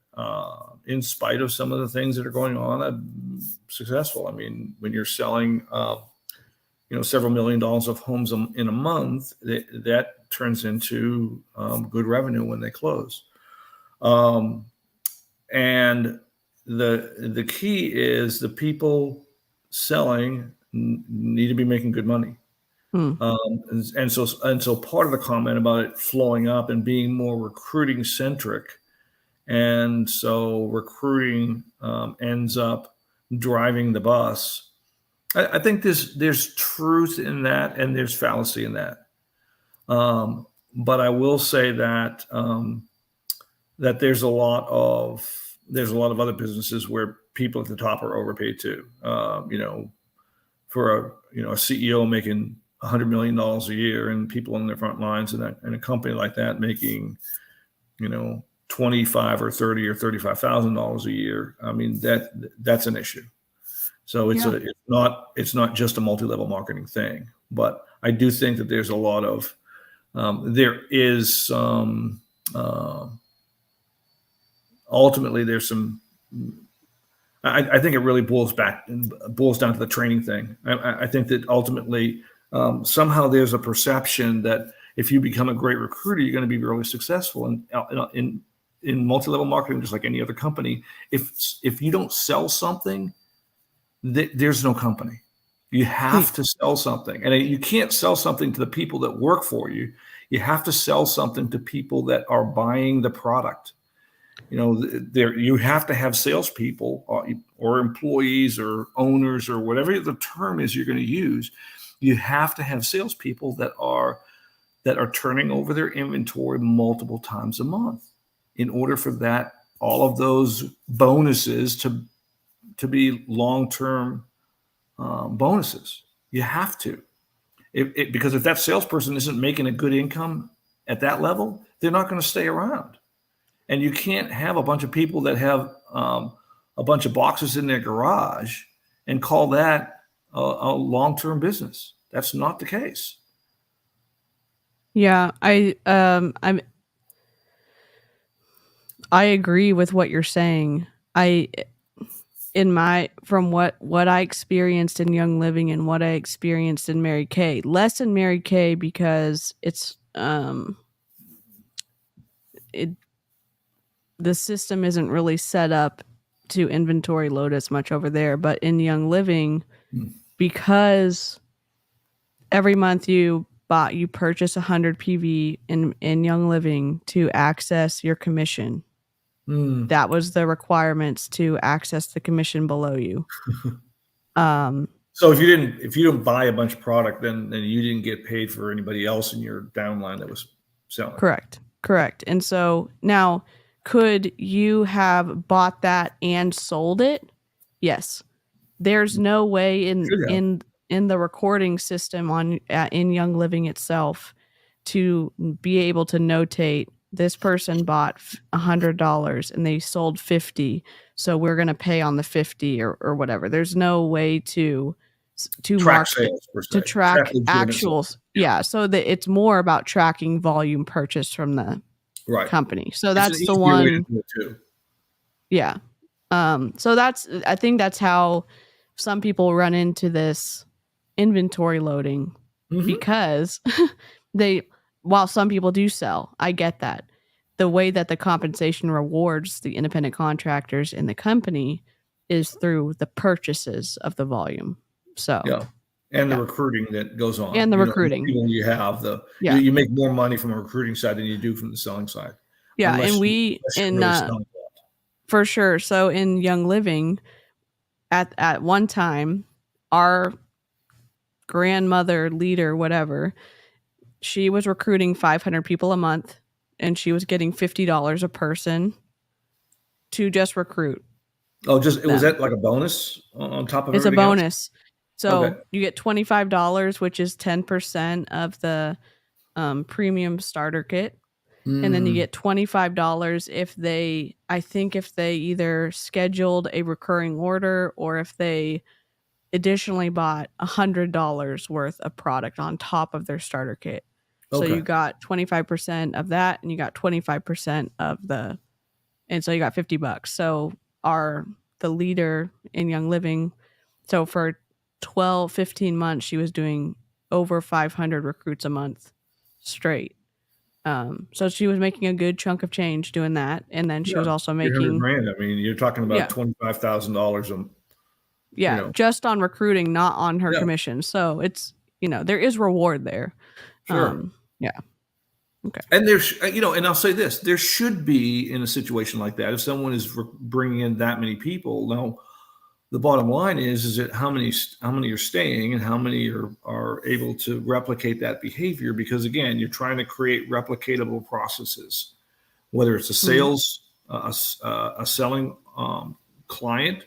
In spite of some of the things that are going on, I'm successful. I mean, when you're selling, several $1 million of homes in a month, that turns into good revenue when they close. And the key is the people selling need to be making good money. And so part of the comment about it flowing up and being more recruiting centric, and so recruiting ends up driving the bus. I think there's truth in that, and there's fallacy in that. But I will say that that there's a lot of other businesses where people at the top are overpaid too. For a CEO making $100 million a year, and people on their front lines, and a company like that making, $20 $25 or $30 or $35,000 a year, I mean, that's an issue. So it's not just a multi-level marketing thing, but I do think that there's a lot of there is some ultimately there's some. I think it really boils down to the training thing. I think that ultimately somehow there's a perception that if you become a great recruiter, you're going to be really successful. And in multi-level marketing, just like any other company, if you don't sell something, there's no company. You have to sell something, and you can't sell something to the people that work for you. You have to sell something to people that are buying the product. You know, you have to have salespeople or employees or owners or whatever the term is you're going to use. You have to have salespeople that are turning over their inventory multiple times a month in order for all of those bonuses to be long-term bonuses. You have to, because if that salesperson isn't making a good income at that level, they're not going to stay around. And you can't have a bunch of people that have a bunch of boxes in their garage and call that a long-term business. That's not the case. Yeah, I agree with what you're saying. From what I experienced in Young Living and what I experienced in Mary Kay, less in Mary Kay because it's the system isn't really set up to inventory load as much over there. But in Young Living, because every month you purchase 100 PV in Young Living to access your commission. That was the requirements to access the commission below you. So if you didn't buy a bunch of product, then you didn't get paid for anybody else in your downline that was selling. Correct. And so now, could you have bought that and sold it? Yes. There's no way in the recording system in Young Living itself to be able to notate this person bought $100 and they sold 50, so we're going to pay on the 50 or whatever. There's no way to track sales, to track actuals. Yeah, so that it's more about tracking volume purchased from the company. So that's the one. Yeah. So I think that's how some people run into this inventory loading because while some people do sell, I get that. The way that the compensation rewards the independent contractors in the company is through the purchases of the volume. So and the recruiting that goes on. And the recruiting. You have you make more money from a recruiting side than you do from the selling side. Yeah, and for sure. So in Young Living, at one time, our grandmother, leader, whatever, she was recruiting 500 people a month, and she was getting $50 a person to just recruit. Oh, was that like a bonus on top of it? It's a bonus. So you get $25, which is 10% of the premium starter kit. And then you get $25 if they either scheduled a recurring order or if they additionally bought $100 worth of product on top of their starter kit. So you got 25% of that, and you got 25% and so you got $50. So the leader in Young Living, so for 15 months, she was doing over 500 recruits a month straight. So she was making a good chunk of change doing that, and then she was also making grand. I mean, you're talking about $25,000 just on recruiting, not on her commission. So it's there is reward there. Sure. Okay. And there's and I'll say this: there should be, in a situation like that, if someone is bringing in that many people. Now, the bottom line is that how many are staying and how many are able to replicate that behavior, because again, you're trying to create replicatable processes, whether it's a sales a selling client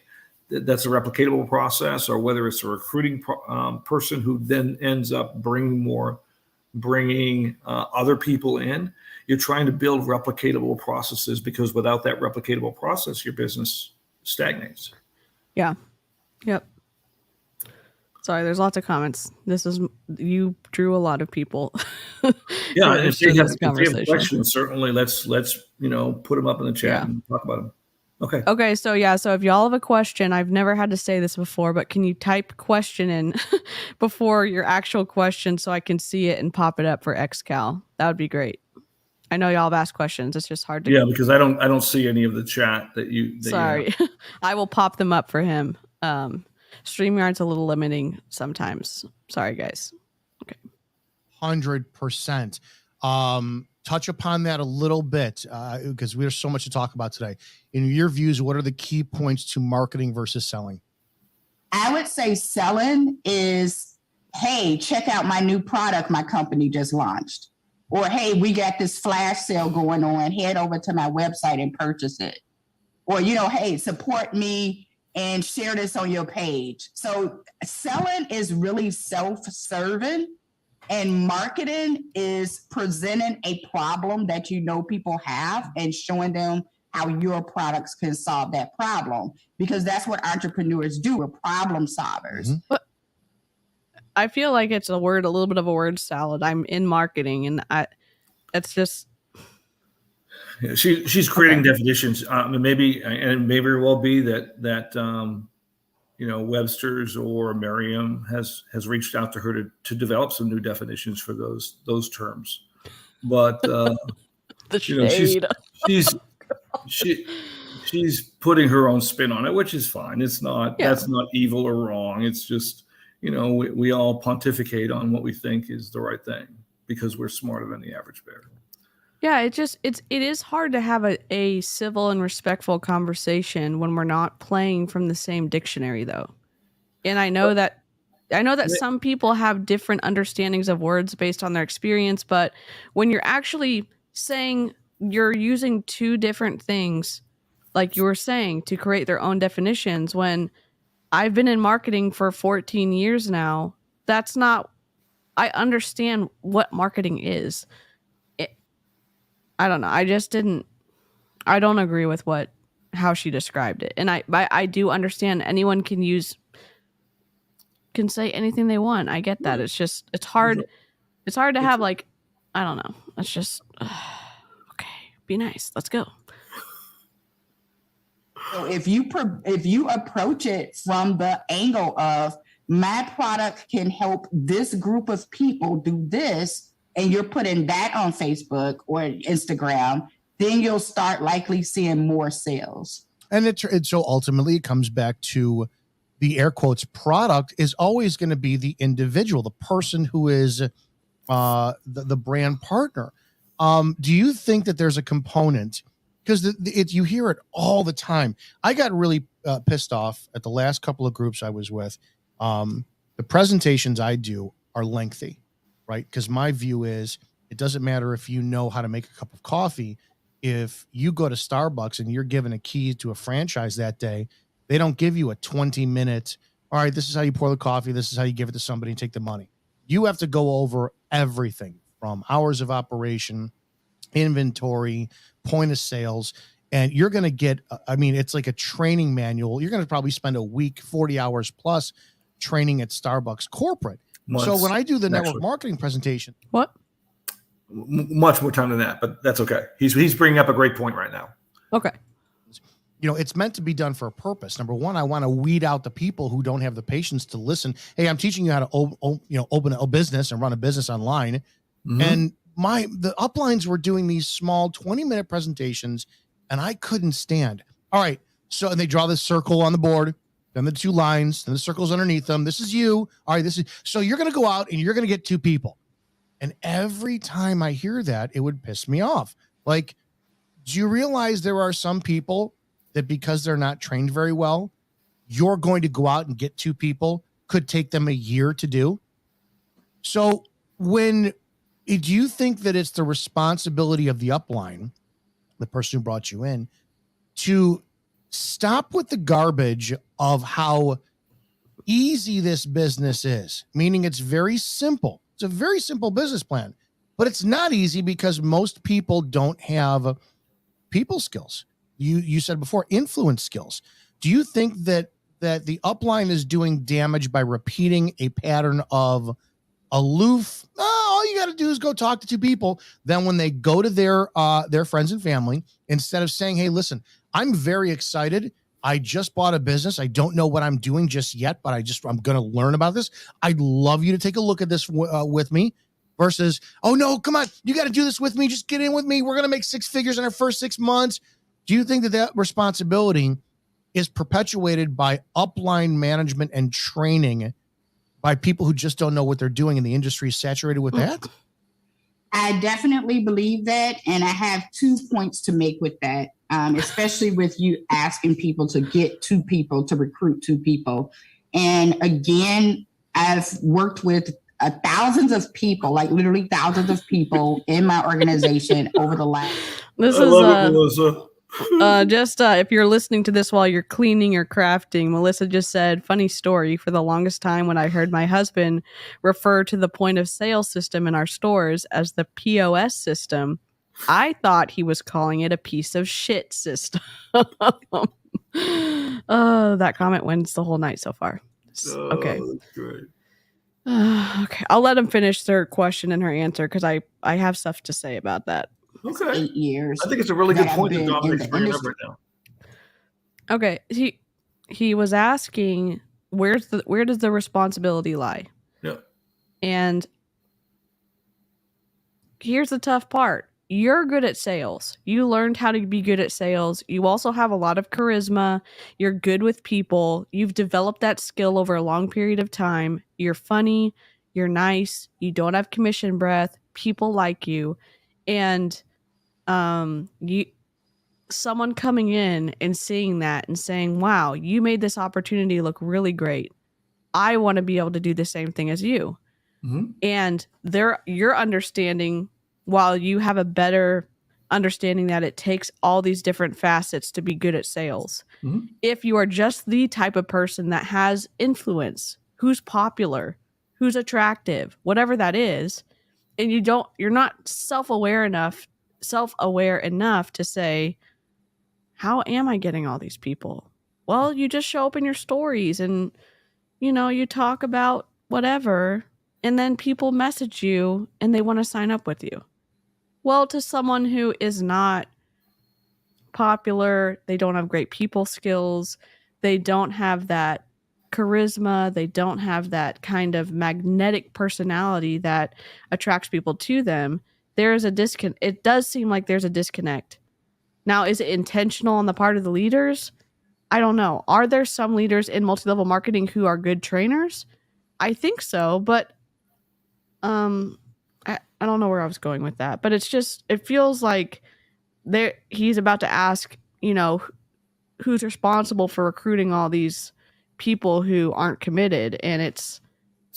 that's a replicatable process, or whether it's a recruiting person who then ends up bringing more bringing other people in. You're trying to build replicatable processes, because without that replicatable process, your business stagnates. Yeah. Yep. Sorry, there's lots of comments. You drew a lot of people. Yeah, and if they have questions, certainly let's put them up in the chat and talk about them. Okay. Okay, so if y'all have a question, I've never had to say this before, but can you type question in before your actual question so I can see it and pop it up for 𝐔𝐄? That would be great. I know y'all have asked questions. It's just hard to. Yeah, because I don't see any of the chat that you. Sorry, I will pop them up for him. StreamYard's a little limiting sometimes. Sorry, guys. Okay. 100%. Touch upon that a little bit because we have so much to talk about today. In your views, what are the key points to marketing versus selling? I would say selling is, hey, check out my new product my company just launched. Or, hey, we got this flash sale going on. Head over to my website and purchase it. Or, hey, support me and share this on your page. So selling is really self-serving, and marketing is presenting a problem that people have and showing them how your products can solve that problem, because that's what entrepreneurs do. We're problem solvers. Mm-hmm. I feel like it's a little bit of a word salad. I'm in marketing, and it's just. Yeah, she's creating definitions. Maybe it will be that Webster's or Merriam has reached out to her to develop some new definitions for those terms. But the shade. she's putting her own spin on it, which is fine. It's not that's not evil or wrong. It's just we all pontificate on what we think is the right thing because we're smarter than the average bear. Yeah, it is hard to have a civil and respectful conversation when we're not playing from the same dictionary, though. And I know that some people have different understandings of words based on their experience, but when you're actually saying you're using two different things, like you were saying, to create their own definitions, when I've been in marketing for 14 years now, I understand what marketing is. I don't know. I don't agree with how she described it. And I do understand anyone can say anything they want. I get that. It's just, it's hard to have I don't know. It's just, okay, be nice. Let's go. So if you approach it from the angle of my product can help this group of people do this, and you're putting that on Facebook or Instagram, then you'll start likely seeing more sales. And so ultimately it comes back to the air quotes product is always going to be the individual, the person who is the brand partner. Do you think that there's a component? Because you hear it all the time. I got really pissed off at the last couple of groups I was with. The presentations I do are lengthy. Right? Because my view is it doesn't matter if you know how to make a cup of coffee. If you go to Starbucks and you're given a key to a franchise that day, they don't give you a 20-minute, all right, this is how you pour the coffee. This is how you give it to somebody and take the money. You have to go over everything from hours of operation, inventory, point of sales. And you're going to get, it's like a training manual. You're going to probably spend a week, 40 hours plus training at Starbucks corporate. Months, so when I do the network marketing presentation, what? Much more time than that, but that's okay. He's bringing up a great point right now. Okay. It's meant to be done for a purpose. Number one, I want to weed out the people who don't have the patience to listen. Hey, I'm teaching you how to open a business and run a business online. Mm-hmm. And the uplines were doing these small 20-minute presentations, and I couldn't stand. All right. So, and they draw this circle on the board. Then the two lines, then the circles underneath them. This is you. All right, so you're going to go out and you're going to get two people. And every time I hear that, it would piss me off. Like, do you realize there are some people that because they're not trained very well, you're going to go out and get two people, could take them a year to do? So do you think that it's the responsibility of the upline, the person who brought you in, to stop with the garbage of how easy this business is, meaning it's very simple. It's a very simple business plan, but it's not easy because most people don't have people skills. You said before, influence skills. Do you think that the upline is doing damage by repeating a pattern of aloof? Oh, all you got to do is go talk to two people. Then when they go to their friends and family, instead of saying, hey, listen, I'm very excited. I just bought a business. I don't know what I'm doing just yet, but I'm going to learn about this. I'd love you to take a look at this with me, versus, oh no, come on, you got to do this with me. Just get in with me. We're going to make 6 figures in our first 6 months. Do you think that responsibility is perpetuated by upline management and training by people who just don't know what they're doing, and the industry is saturated with that? I definitely believe that. And I have 2 points to make with that, especially with you asking people to get 2 people, to recruit 2 people. And again, I've worked with thousands of people, like literally thousands of people in my organization over the last. This is Melissa. If you're listening to this while you're cleaning or crafting, Melissa just said, funny story, for the longest time when I heard my husband refer to the point of sale system in our stores as the POS system, I thought he was calling it a piece of shit system. Oh, that comment wins the whole night so far. Okay. That's great. Okay, I'll let him finish their question and her answer, because I have stuff to say about that. Okay. 8 years. I think it's a really good point that Dominic's bringing up right now. Okay, he was asking where does the responsibility lie? Yeah. And here's the tough part. You're good at sales. You learned how to be good at sales. You also have a lot of charisma. You're good with people. You've developed that skill over a long period of time. You're funny. You're nice. You don't have commission breath. People like you. And someone coming in and seeing that and saying, wow, you made this opportunity look really great. I want to be able to do the same thing as you. Mm-hmm. And your understanding, while you have a better understanding that it takes all these different facets to be good at sales. Mm-hmm. If you are just the type of person that has influence, who's popular, who's attractive, whatever that is, and you're not self-aware enough to say, how am I getting all these people? Well, you just show up in your stories and, you talk about whatever, and then people message you and they want to sign up with you. Well, to someone who is not popular, they don't have great people skills, they don't have that charisma, they don't have that kind of magnetic personality that attracts people to them, there is a disconnect. It does seem like there's a disconnect. Now, is it intentional on the part of the leaders? I don't know. Are there some leaders in multi-level marketing who are good trainers? I think so, but I don't know where I was going with that. But it feels like he's about to ask, who's responsible for recruiting all these people who aren't committed, and it's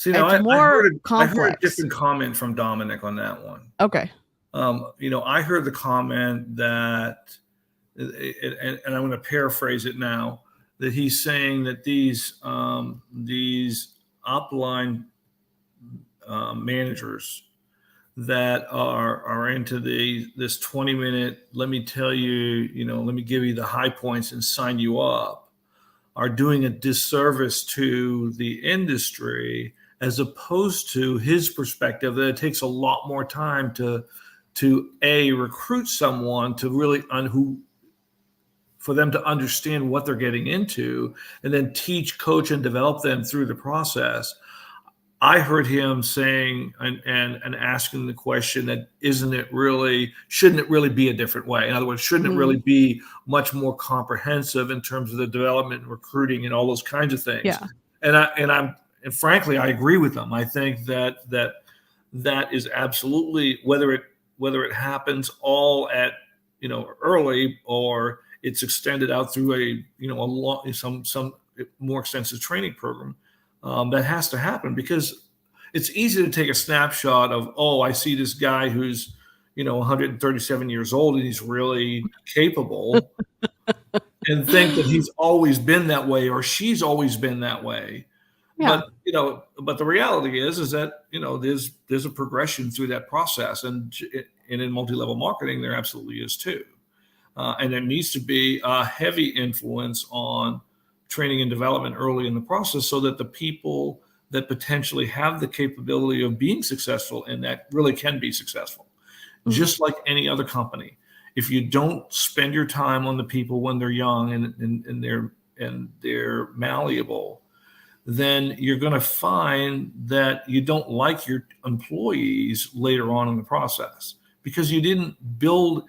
more complex. I heard a different comment from Dominic on that one. Okay. I heard the comment that, and I'm going to paraphrase it now, that he's saying that these upline managers that are into this 20-minute, let me tell you, let me give you the high points and sign you up, are doing a disservice to the industry, as opposed to his perspective that it takes a lot more time to recruit someone to really for them to understand what they're getting into, and then teach, coach, and develop them through the process. I heard him saying and asking the question that shouldn't it really be a different way? In other words, shouldn't it really be much more comprehensive in terms of the development and recruiting and all those kinds of things? Yeah. And frankly, I agree with them. I think that is absolutely, whether it happens all at early, or it's extended out through some more extensive training program. That has to happen, because it's easy to take a snapshot of, I see this guy who's 137 years old and he's really capable, and think that he's always been that way or she's always been that way. Yeah. But the reality is that, there's a progression through that process. And in multi-level marketing, there absolutely is too. And there needs to be a heavy influence on training and development early in the process, so that the people that potentially have the capability of being successful in that really can be successful. Mm-hmm. Just like any other company. If you don't spend your time on the people when they're young and they're malleable, then you're going to find that you don't like your employees later on in the process, because you didn't build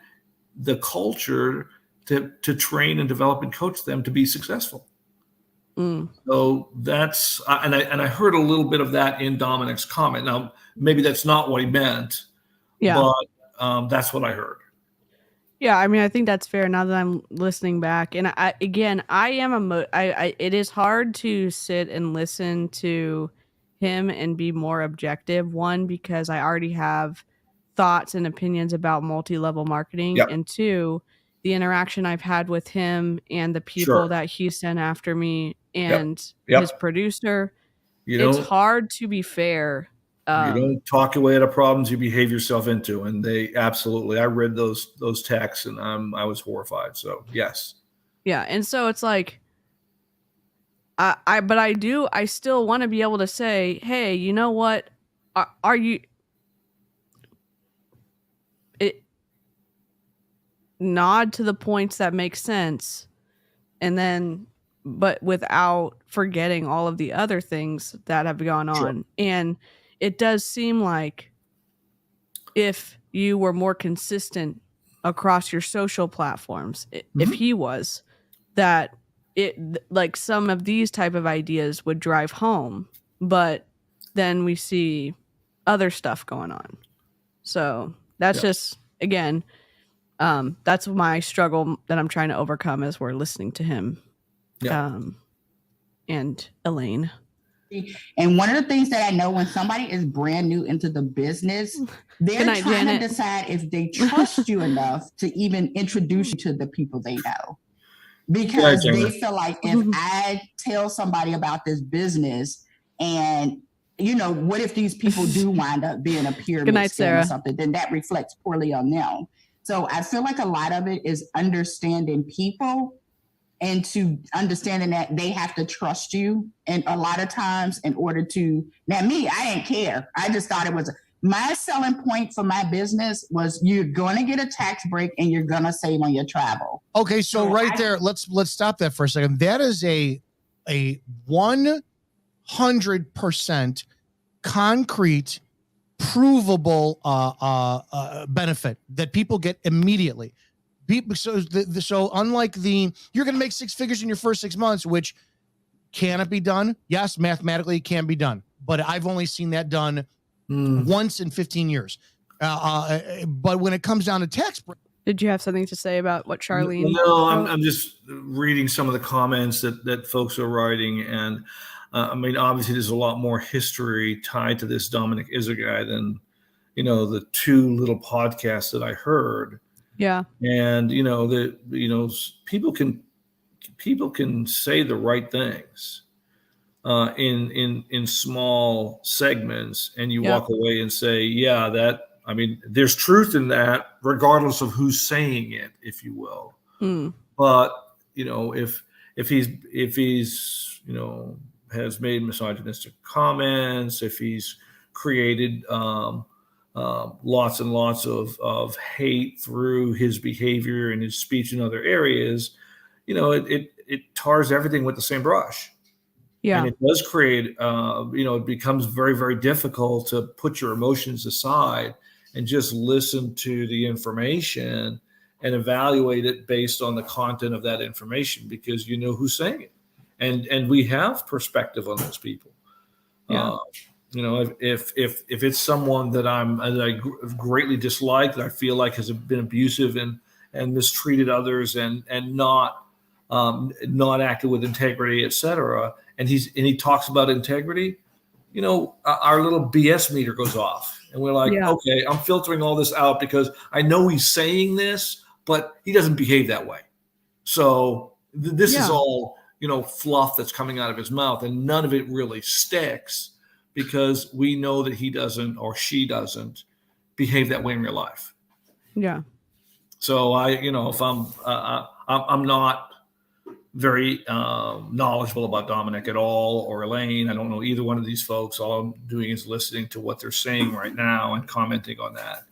the culture to train and develop and coach them to be successful. Mm. So that's, and I heard a little bit of that in Dominic's comment. Now, maybe that's not what he meant, but that's what I heard. Yeah, I mean, I think that's fair now that I'm listening back. And it is hard to sit and listen to him and be more objective. One, because I already have thoughts and opinions about multi-level marketing. Yep. And two, the interaction I've had with him and the people that he sent after me and his producer. It's hard to be fair. You don't talk away at the problems you behave yourself into. And they absolutely, I read those texts and I was horrified. So yes. Yeah. And so it's like, I still want to be able to say, hey, you know what? Are you nod to the points that make sense, and then, but without forgetting all of the other things that have gone on. Sure. And it does seem like if you were more consistent across your social platforms, mm-hmm. if he was, that like some of these type of ideas would drive home, but then we see other stuff going on. So that's just, again, that's my struggle that I'm trying to overcome as we're listening to him and Elaine. And one of the things that I know, when somebody is brand new into the business, they're trying to decide if they trust you enough to even introduce you to the people they know. Because they feel like, if I tell somebody about this business and, what if these people do wind up being a pyramid scheme or something, then that reflects poorly on them. So I feel like a lot of it is understanding people and to understanding that they have to trust you. And a lot of times in order to, now me, I didn't care. I just thought it was, my selling point for my business was, you're going to get a tax break and you're going to save on your travel. Okay. So there, let's stop that for a second. That is a 100% concrete, provable benefit that people get immediately. So unlike you're going to make six figures in your first 6 months, which can it be done? Yes, mathematically it can be done, but I've only seen that done once in 15 years. But when it comes down to tax break. Did you have something to say about what Charlene? No, I'm just reading some of the comments that folks are writing. And I mean, obviously there's a lot more history tied to this Dominic 𝐒𝐒 guy than, the two little podcasts that I heard. Yeah. And, people can say the right things in small segments, and you walk away and say, there's truth in that, regardless of who's saying it, if you will. But, if he's, has made misogynistic comments, if he's created, lots and lots of hate through his behavior and his speech in other areas, it tars everything with the same brush. Yeah. And it does create, it becomes very, very difficult to put your emotions aside and just listen to the information and evaluate it based on the content of that information, because you know who's saying it. And we have perspective on those people. Yeah. If it's someone that I greatly dislike, that I feel like has been abusive and mistreated others and not acted with integrity, etc., and he talks about integrity, our little BS meter goes off, and we're like, okay, I'm filtering all this out because I know he's saying this, but he doesn't behave that way. So this is all fluff that's coming out of his mouth, and none of it really sticks because we know that he doesn't or she doesn't behave that way in real life. Yeah. So if I'm not very knowledgeable about Dominic at all, or Elaine, I don't know either one of these folks. All I'm doing is listening to what they're saying right now and commenting on that.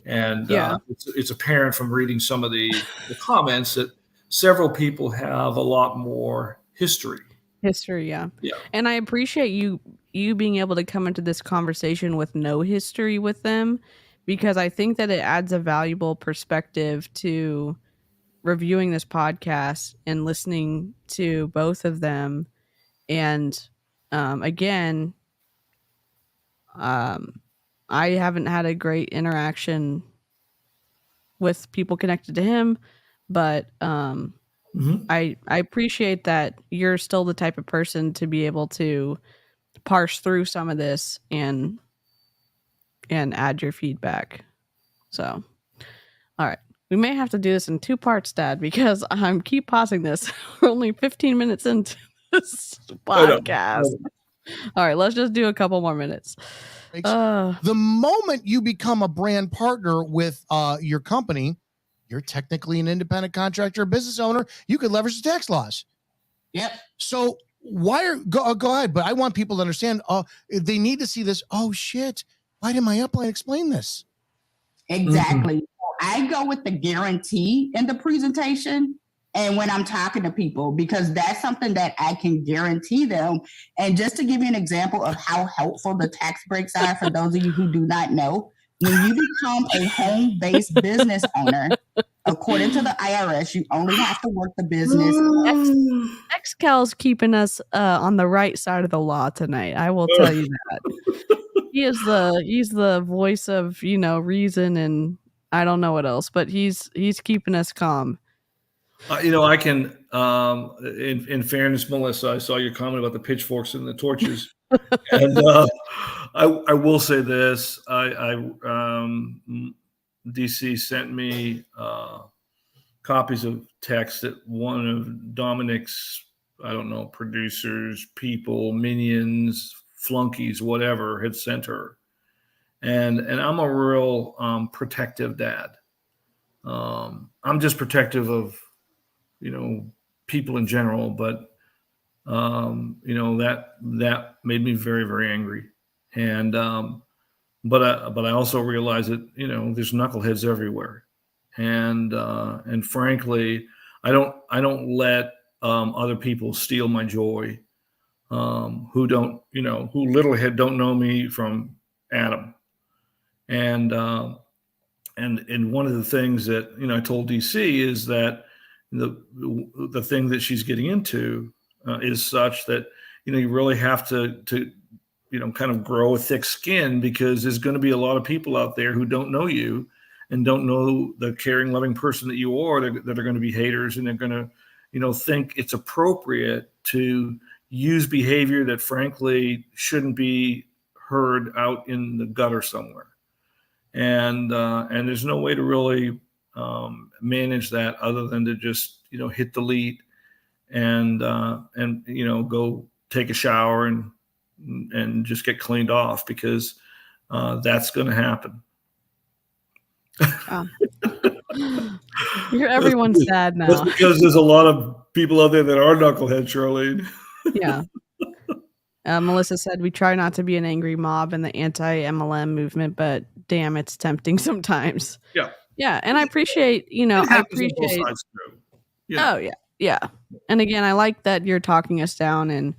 And it's apparent from reading some of the comments that several people have a lot more history. Yeah. And I appreciate you being able to come into this conversation with no history with them, because I think that it adds a valuable perspective to reviewing this podcast and listening to both of them. And again, I haven't had a great interaction with people connected to him, but I appreciate that you're still the type of person to be able to parse through some of this and add your feedback. So, all right. We may have to do this in 2 parts, Dad, because I'm keep pausing this. We're only 15 minutes into this podcast. All right, let's just do a couple more minutes. The moment you become a brand partner with your company, you're technically an independent contractor, or business owner. You could leverage the tax laws. Yep. So go ahead, but I want people to understand. They need to see this. Oh shit! Why didn't my upline explain this? Exactly. I go with the guarantee in the presentation and when I'm talking to people, because that's something that I can guarantee them. And just to give you an example of how helpful the tax breaks are for those of you who do not know, when you become a home-based business owner, according to the IRS, you only have to work the business. 𝐔𝐄𝐃 is keeping us on the right side of the law tonight. I will tell you that. He's the voice of, reason, and I don't know what else, but he's keeping us calm. I can, in fairness, Melissa, I saw your comment about the pitchforks and the torches. And I will say this, DeeCee sent me copies of text that one of Dominic's, I don't know, producers, people, minions, flunkies, whatever, had sent her. And I'm a real protective dad. I'm just protective of, people in general, but that made me very, very angry. And but I also realize that there's knuckleheads everywhere, and frankly, I don't let other people steal my joy, who literally don't know me from Adam. And one of the things that I told DeeCee is that the thing that she's getting into is such that you really have to kind of grow a thick skin, because there's going to be a lot of people out there who don't know you and don't know the caring, loving person that you are, that are going to be haters, and they're going to think it's appropriate to use behavior that frankly shouldn't be heard out in the gutter somewhere. And there's no way to really manage that other than to just hit delete and go take a shower and just get cleaned off, because that's going to happen. You're everyone's dad now. That's because there's a lot of people out there that are knuckleheads, Charlene. Yeah. Melissa said we try not to be an angry mob in the anti-MLM movement, but damn, it's tempting sometimes. Yeah. Yeah, and I appreciate, Oh yeah. And again, I like that you're talking us down, and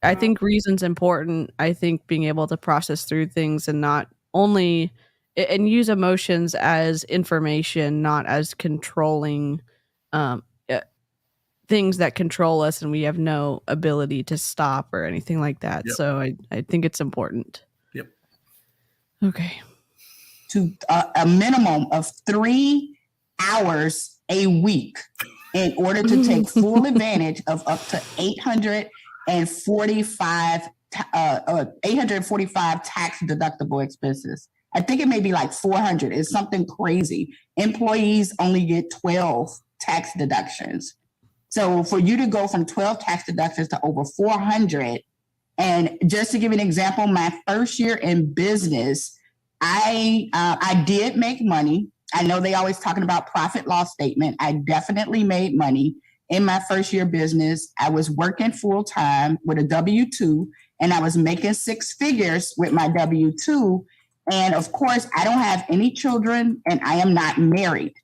I think reason's important. I think being able to process through things and not only and use emotions as information, not as controlling things that control us and we have no ability to stop or anything like that. Yep. So I think it's important. Yep. Okay. To a minimum of 3 hours a week in order to take full advantage of up to 845 tax deductible expenses. I think it may be like 400. It's something crazy. Employees only get 12 tax deductions. So for you to go from 12 tax deductions to over 400, and just to give you an example, my first year in business, I did make money. I know they always talking about profit loss statement. I definitely made money in my first year business. I was working full time with a W-2, and I was making six figures with my W-2. And of course, I don't have any children, and I am not married.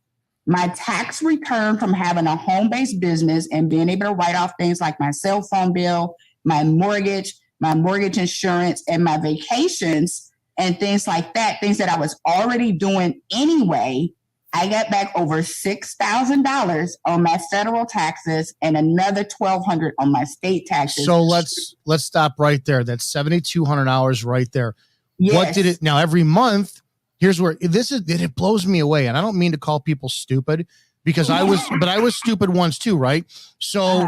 My tax return from having a home-based business and being able to write off things like my cell phone bill, my mortgage insurance, and my vacations and things like that, things that I was already doing anyway, I got back over $6,000 on my federal taxes and another $1,200 on my state taxes. So let's stop right there. That's $7,200 right there. Yes. What did it now every month? Here's where it blows me away. And I don't mean to call people stupid because I was stupid once too. Right. So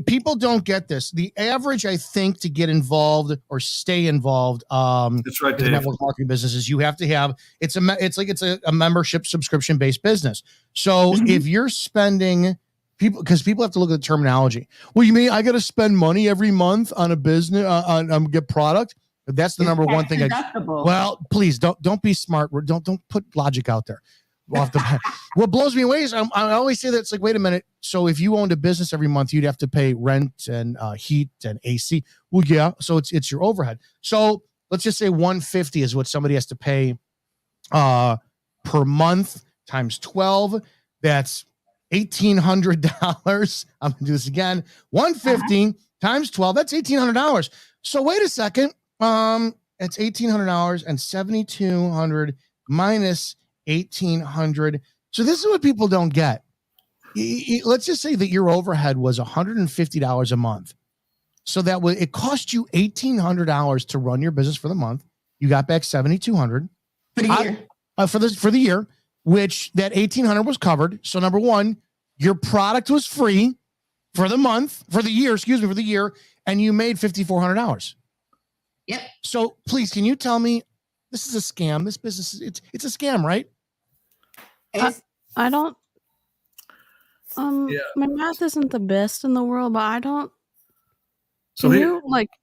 people don't get this. The average, I think, to get involved or stay involved, that's right, in network marketing businesses, you have to have it's a membership subscription based business. So if you're spending because people have to look at the terminology. Well, you mean I got to spend money every month on a business on get product? That's the number one thing. Well, please don't be smart. Don't put logic out there. Off the bat. What blows me away is I always say that it's like, wait a minute. So if you owned a business every month, you'd have to pay rent and heat and AC. Well, yeah. So it's your overhead. So let's just say 150 is what somebody has to pay per month times 12. That's $1,800. I'm gonna do this again. 150 times 12. That's $1,800. So wait a second. It's $1,800 and 7,200 minus 1,800. So this is what people don't get. Let's just say that your overhead was $150 a month. So it cost you $1,800 to run your business for the month. You got back 7,200 for the year. For the year, which that 1,800 was covered. So number one, your product was free for the year, and you made $5,400. Yep. So please, can you tell me this is a scam? This business, it's a scam, right? I don't. My math isn't the best in the world, but I don't. So can you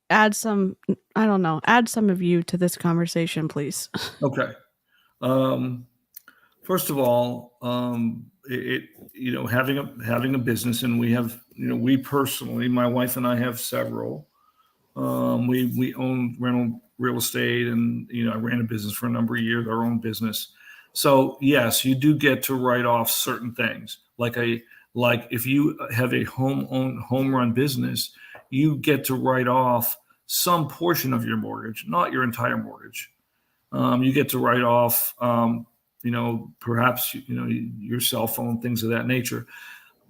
add some? I don't know. Add some of you to this conversation, please. Okay. First of all, having a business, and we have, we personally, my wife and I have several. We own rental real estate, and I ran a business for a number of years, our own business. So yes, you do get to write off certain things. Like if you have a home run business, you get to write off some portion of your mortgage, not your entire mortgage. You get to write off, perhaps your cell phone, things of that nature.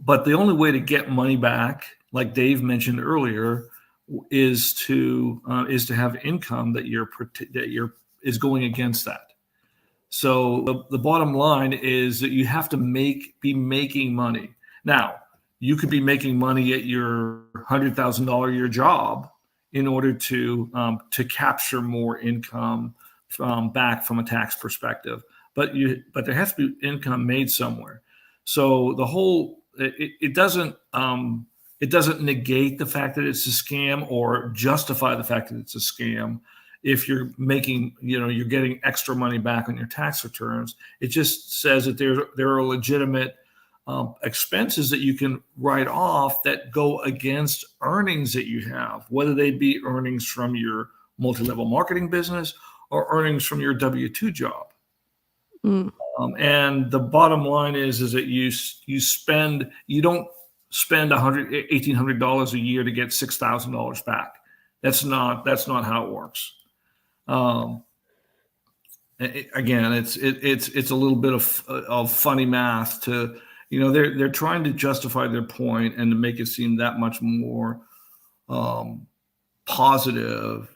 But the only way to get money back, like Dave mentioned earlier, is to have income that is going against that. So the bottom line is that you have to be making money. Now, you could be making money at your $100,000 a year job in order to capture more income back from a tax perspective. But there has to be income made somewhere. So the whole it doesn't negate the fact that it's a scam or justify the fact that it's a scam. If you're making, you're getting extra money back on your tax returns, it just says that there are legitimate expenses that you can write off that go against earnings that you have, whether they be earnings from your multi-level marketing business or earnings from your W-2 job. And the bottom line is that you don't spend $1,800 a year to get $6,000 back. That's not how it works. Again, it's a little bit of funny math to, they're trying to justify their point and to make it seem that much more positive.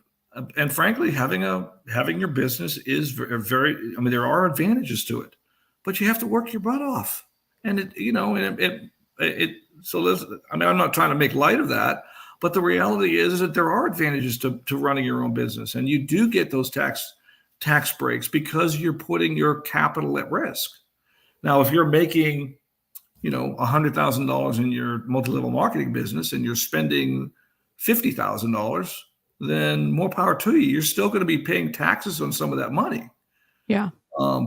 And frankly, having your business is very, there are advantages to it, but you have to work your butt off. And so I'm not trying to make light of that, but the reality is that there are advantages to running your own business, and you do get those tax breaks because you're putting your capital at risk. Now, if you're making $100,000 in your multi-level marketing business and you're spending $50,000, then more power to you. You're still going to be paying taxes on some of that money. Yeah.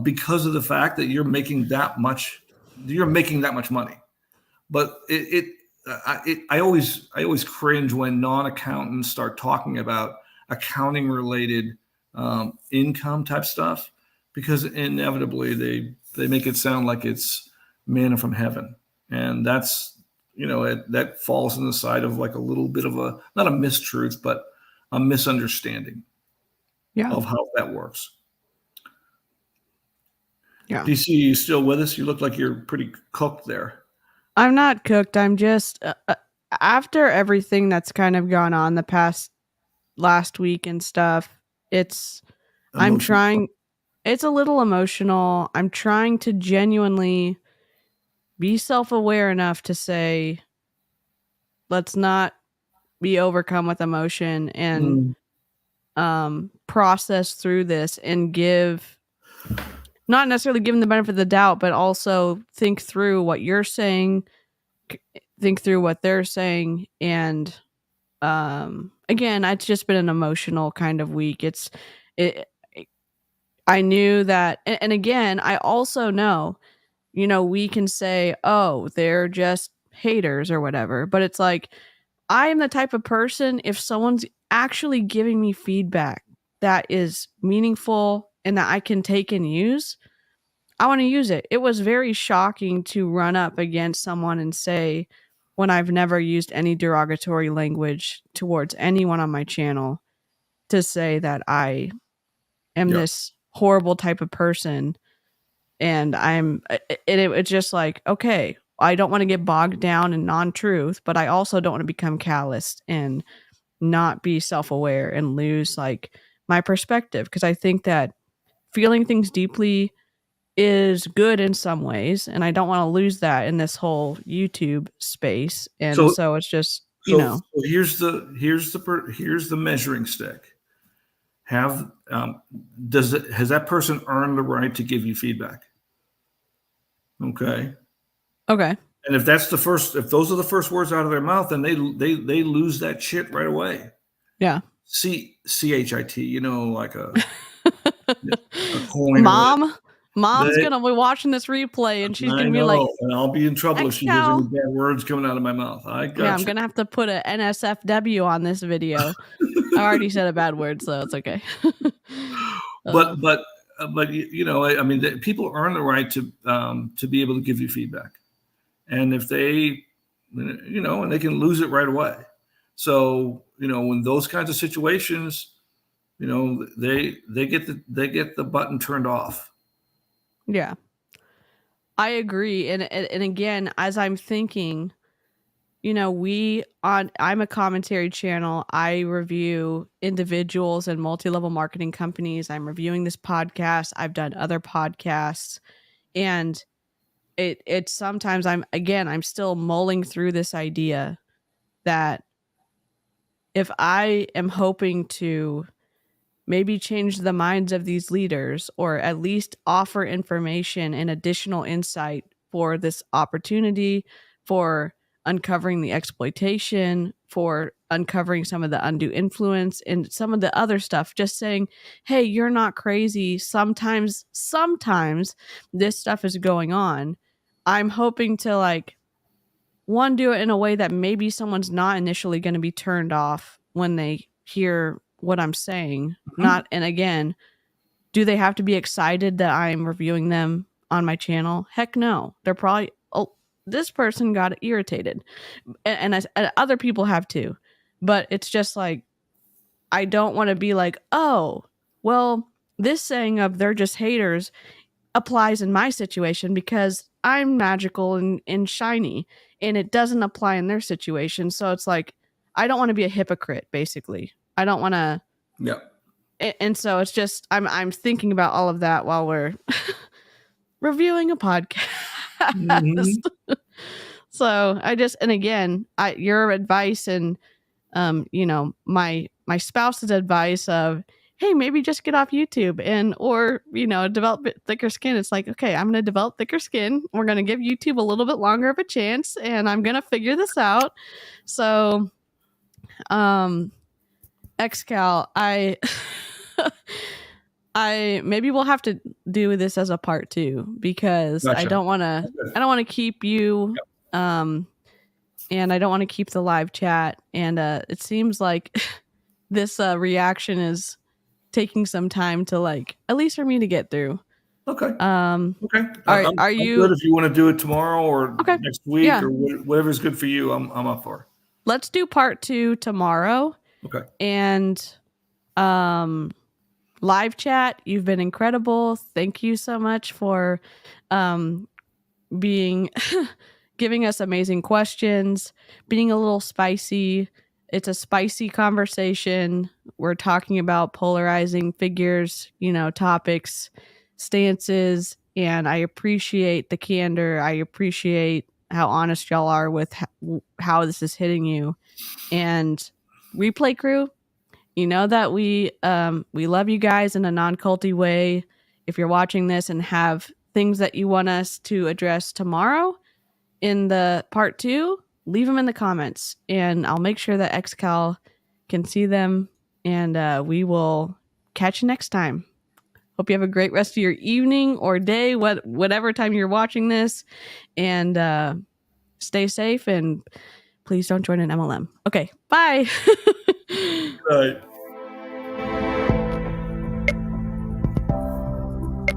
Because of the fact that you're making that much money. But I always cringe when non-accountants start talking about accounting related income type stuff, because inevitably they make it sound like it's manna from heaven. And that's, that falls on the side of like a little bit of not a mistruth, but a misunderstanding of how that works. Yeah. DeeCee, you still with us? You look like you're pretty cooked there. I'm not cooked. I'm just, after everything that's kind of gone on the last week and stuff, it's a little emotional. I'm trying to genuinely be self-aware enough to say, let's not be overcome with emotion and process through this and not necessarily give them the benefit of the doubt, but also think through what you're saying, think through what they're saying. And again, it's just been an emotional kind of week. I knew that, and again, I also know, we can say, oh, they're just haters or whatever, but it's like, I am the type of person, if someone's actually giving me feedback that is meaningful and that I can take and use, I want to use it. It was very shocking to run up against someone and say, when I've never used any derogatory language towards anyone on my channel, to say that I am this horrible type of person. And it's just like, okay, I don't want to get bogged down in non-truth, but I also don't want to become calloused and not be self-aware and lose like my perspective. Because I think that feeling things deeply is good in some ways, and I don't want to lose that in this whole YouTube space. And so it's just, So here's the measuring stick. Has that person earned the right to give you feedback? Okay. And if those are the first words out of their mouth, then they lose that shit right away. Yeah. 𝐔𝐒𝐄 𝐃, like a coin. Mom's gonna be watching this replay and she's gonna be like, and I'll be in trouble if she hears any bad words coming out of my mouth. I'm gonna have to put a NSFW on this video. I already said a bad word, so it's okay. But I mean, people earn the right to be able to give you feedback, and if they, and they can lose it right away. So in those kinds of situations, they get the button turned off. Yeah, I agree. And again, as I'm thinking, I'm a commentary channel. I review individuals and multi-level marketing companies. I'm reviewing this podcast. I've done other podcasts, and it's sometimes I'm still mulling through this idea that if I am hoping to maybe change the minds of these leaders, or at least offer information and additional insight for this opportunity, for uncovering the exploitation, for uncovering some of the undue influence and some of the other stuff, just saying, hey, you're not crazy. Sometimes this stuff is going on. I'm hoping to do it in a way that maybe someone's not initially going to be turned off when they hear what I'm saying. And again, do they have to be excited that I'm reviewing them on my channel? Heck no. They're probably, this person got irritated, and other people have too. But it's just like, I don't want to be like, oh, well, this saying of they're just haters applies in my situation because I'm magical and shiny, and it doesn't apply in their situation. So it's like, I don't want to be a hypocrite, basically. I don't want to. Yeah. And so it's just, I'm thinking about all of that while we're reviewing a podcast. So and again, your advice and, my spouse's advice of, hey, maybe just get off YouTube or develop thicker skin. It's like, okay, I'm going to develop thicker skin. We're going to give YouTube a little bit longer of a chance, and I'm going to figure this out. So, 𝐔𝐄, I maybe we'll have to do this as a part 2 because Gotcha. I don't want to keep you, and I don't want to keep the live chat. And it seems like this reaction is taking some time to at least for me to get through. Okay. Okay. I'm you good if you want to do it tomorrow or next week or whatever's good for you? I'm up for. Let's do part 2 tomorrow. Okay. And live chat, you've been incredible. Thank you so much for giving us amazing questions, being a little spicy. It's a spicy conversation. We're talking about polarizing figures, topics, stances, and I appreciate the candor. I appreciate how honest y'all are with how this is hitting you. And replay crew, you know that we love you guys in a non-culty way. If you're watching this and have things that you want us to address tomorrow in the part 2, leave them in the comments, and I'll make sure that 𝐔𝐄 can see them, and we will catch you next time. Hope you have a great rest of your evening or day, whatever time you're watching this, and stay safe, and please don't join an MLM. Okay, bye. Right.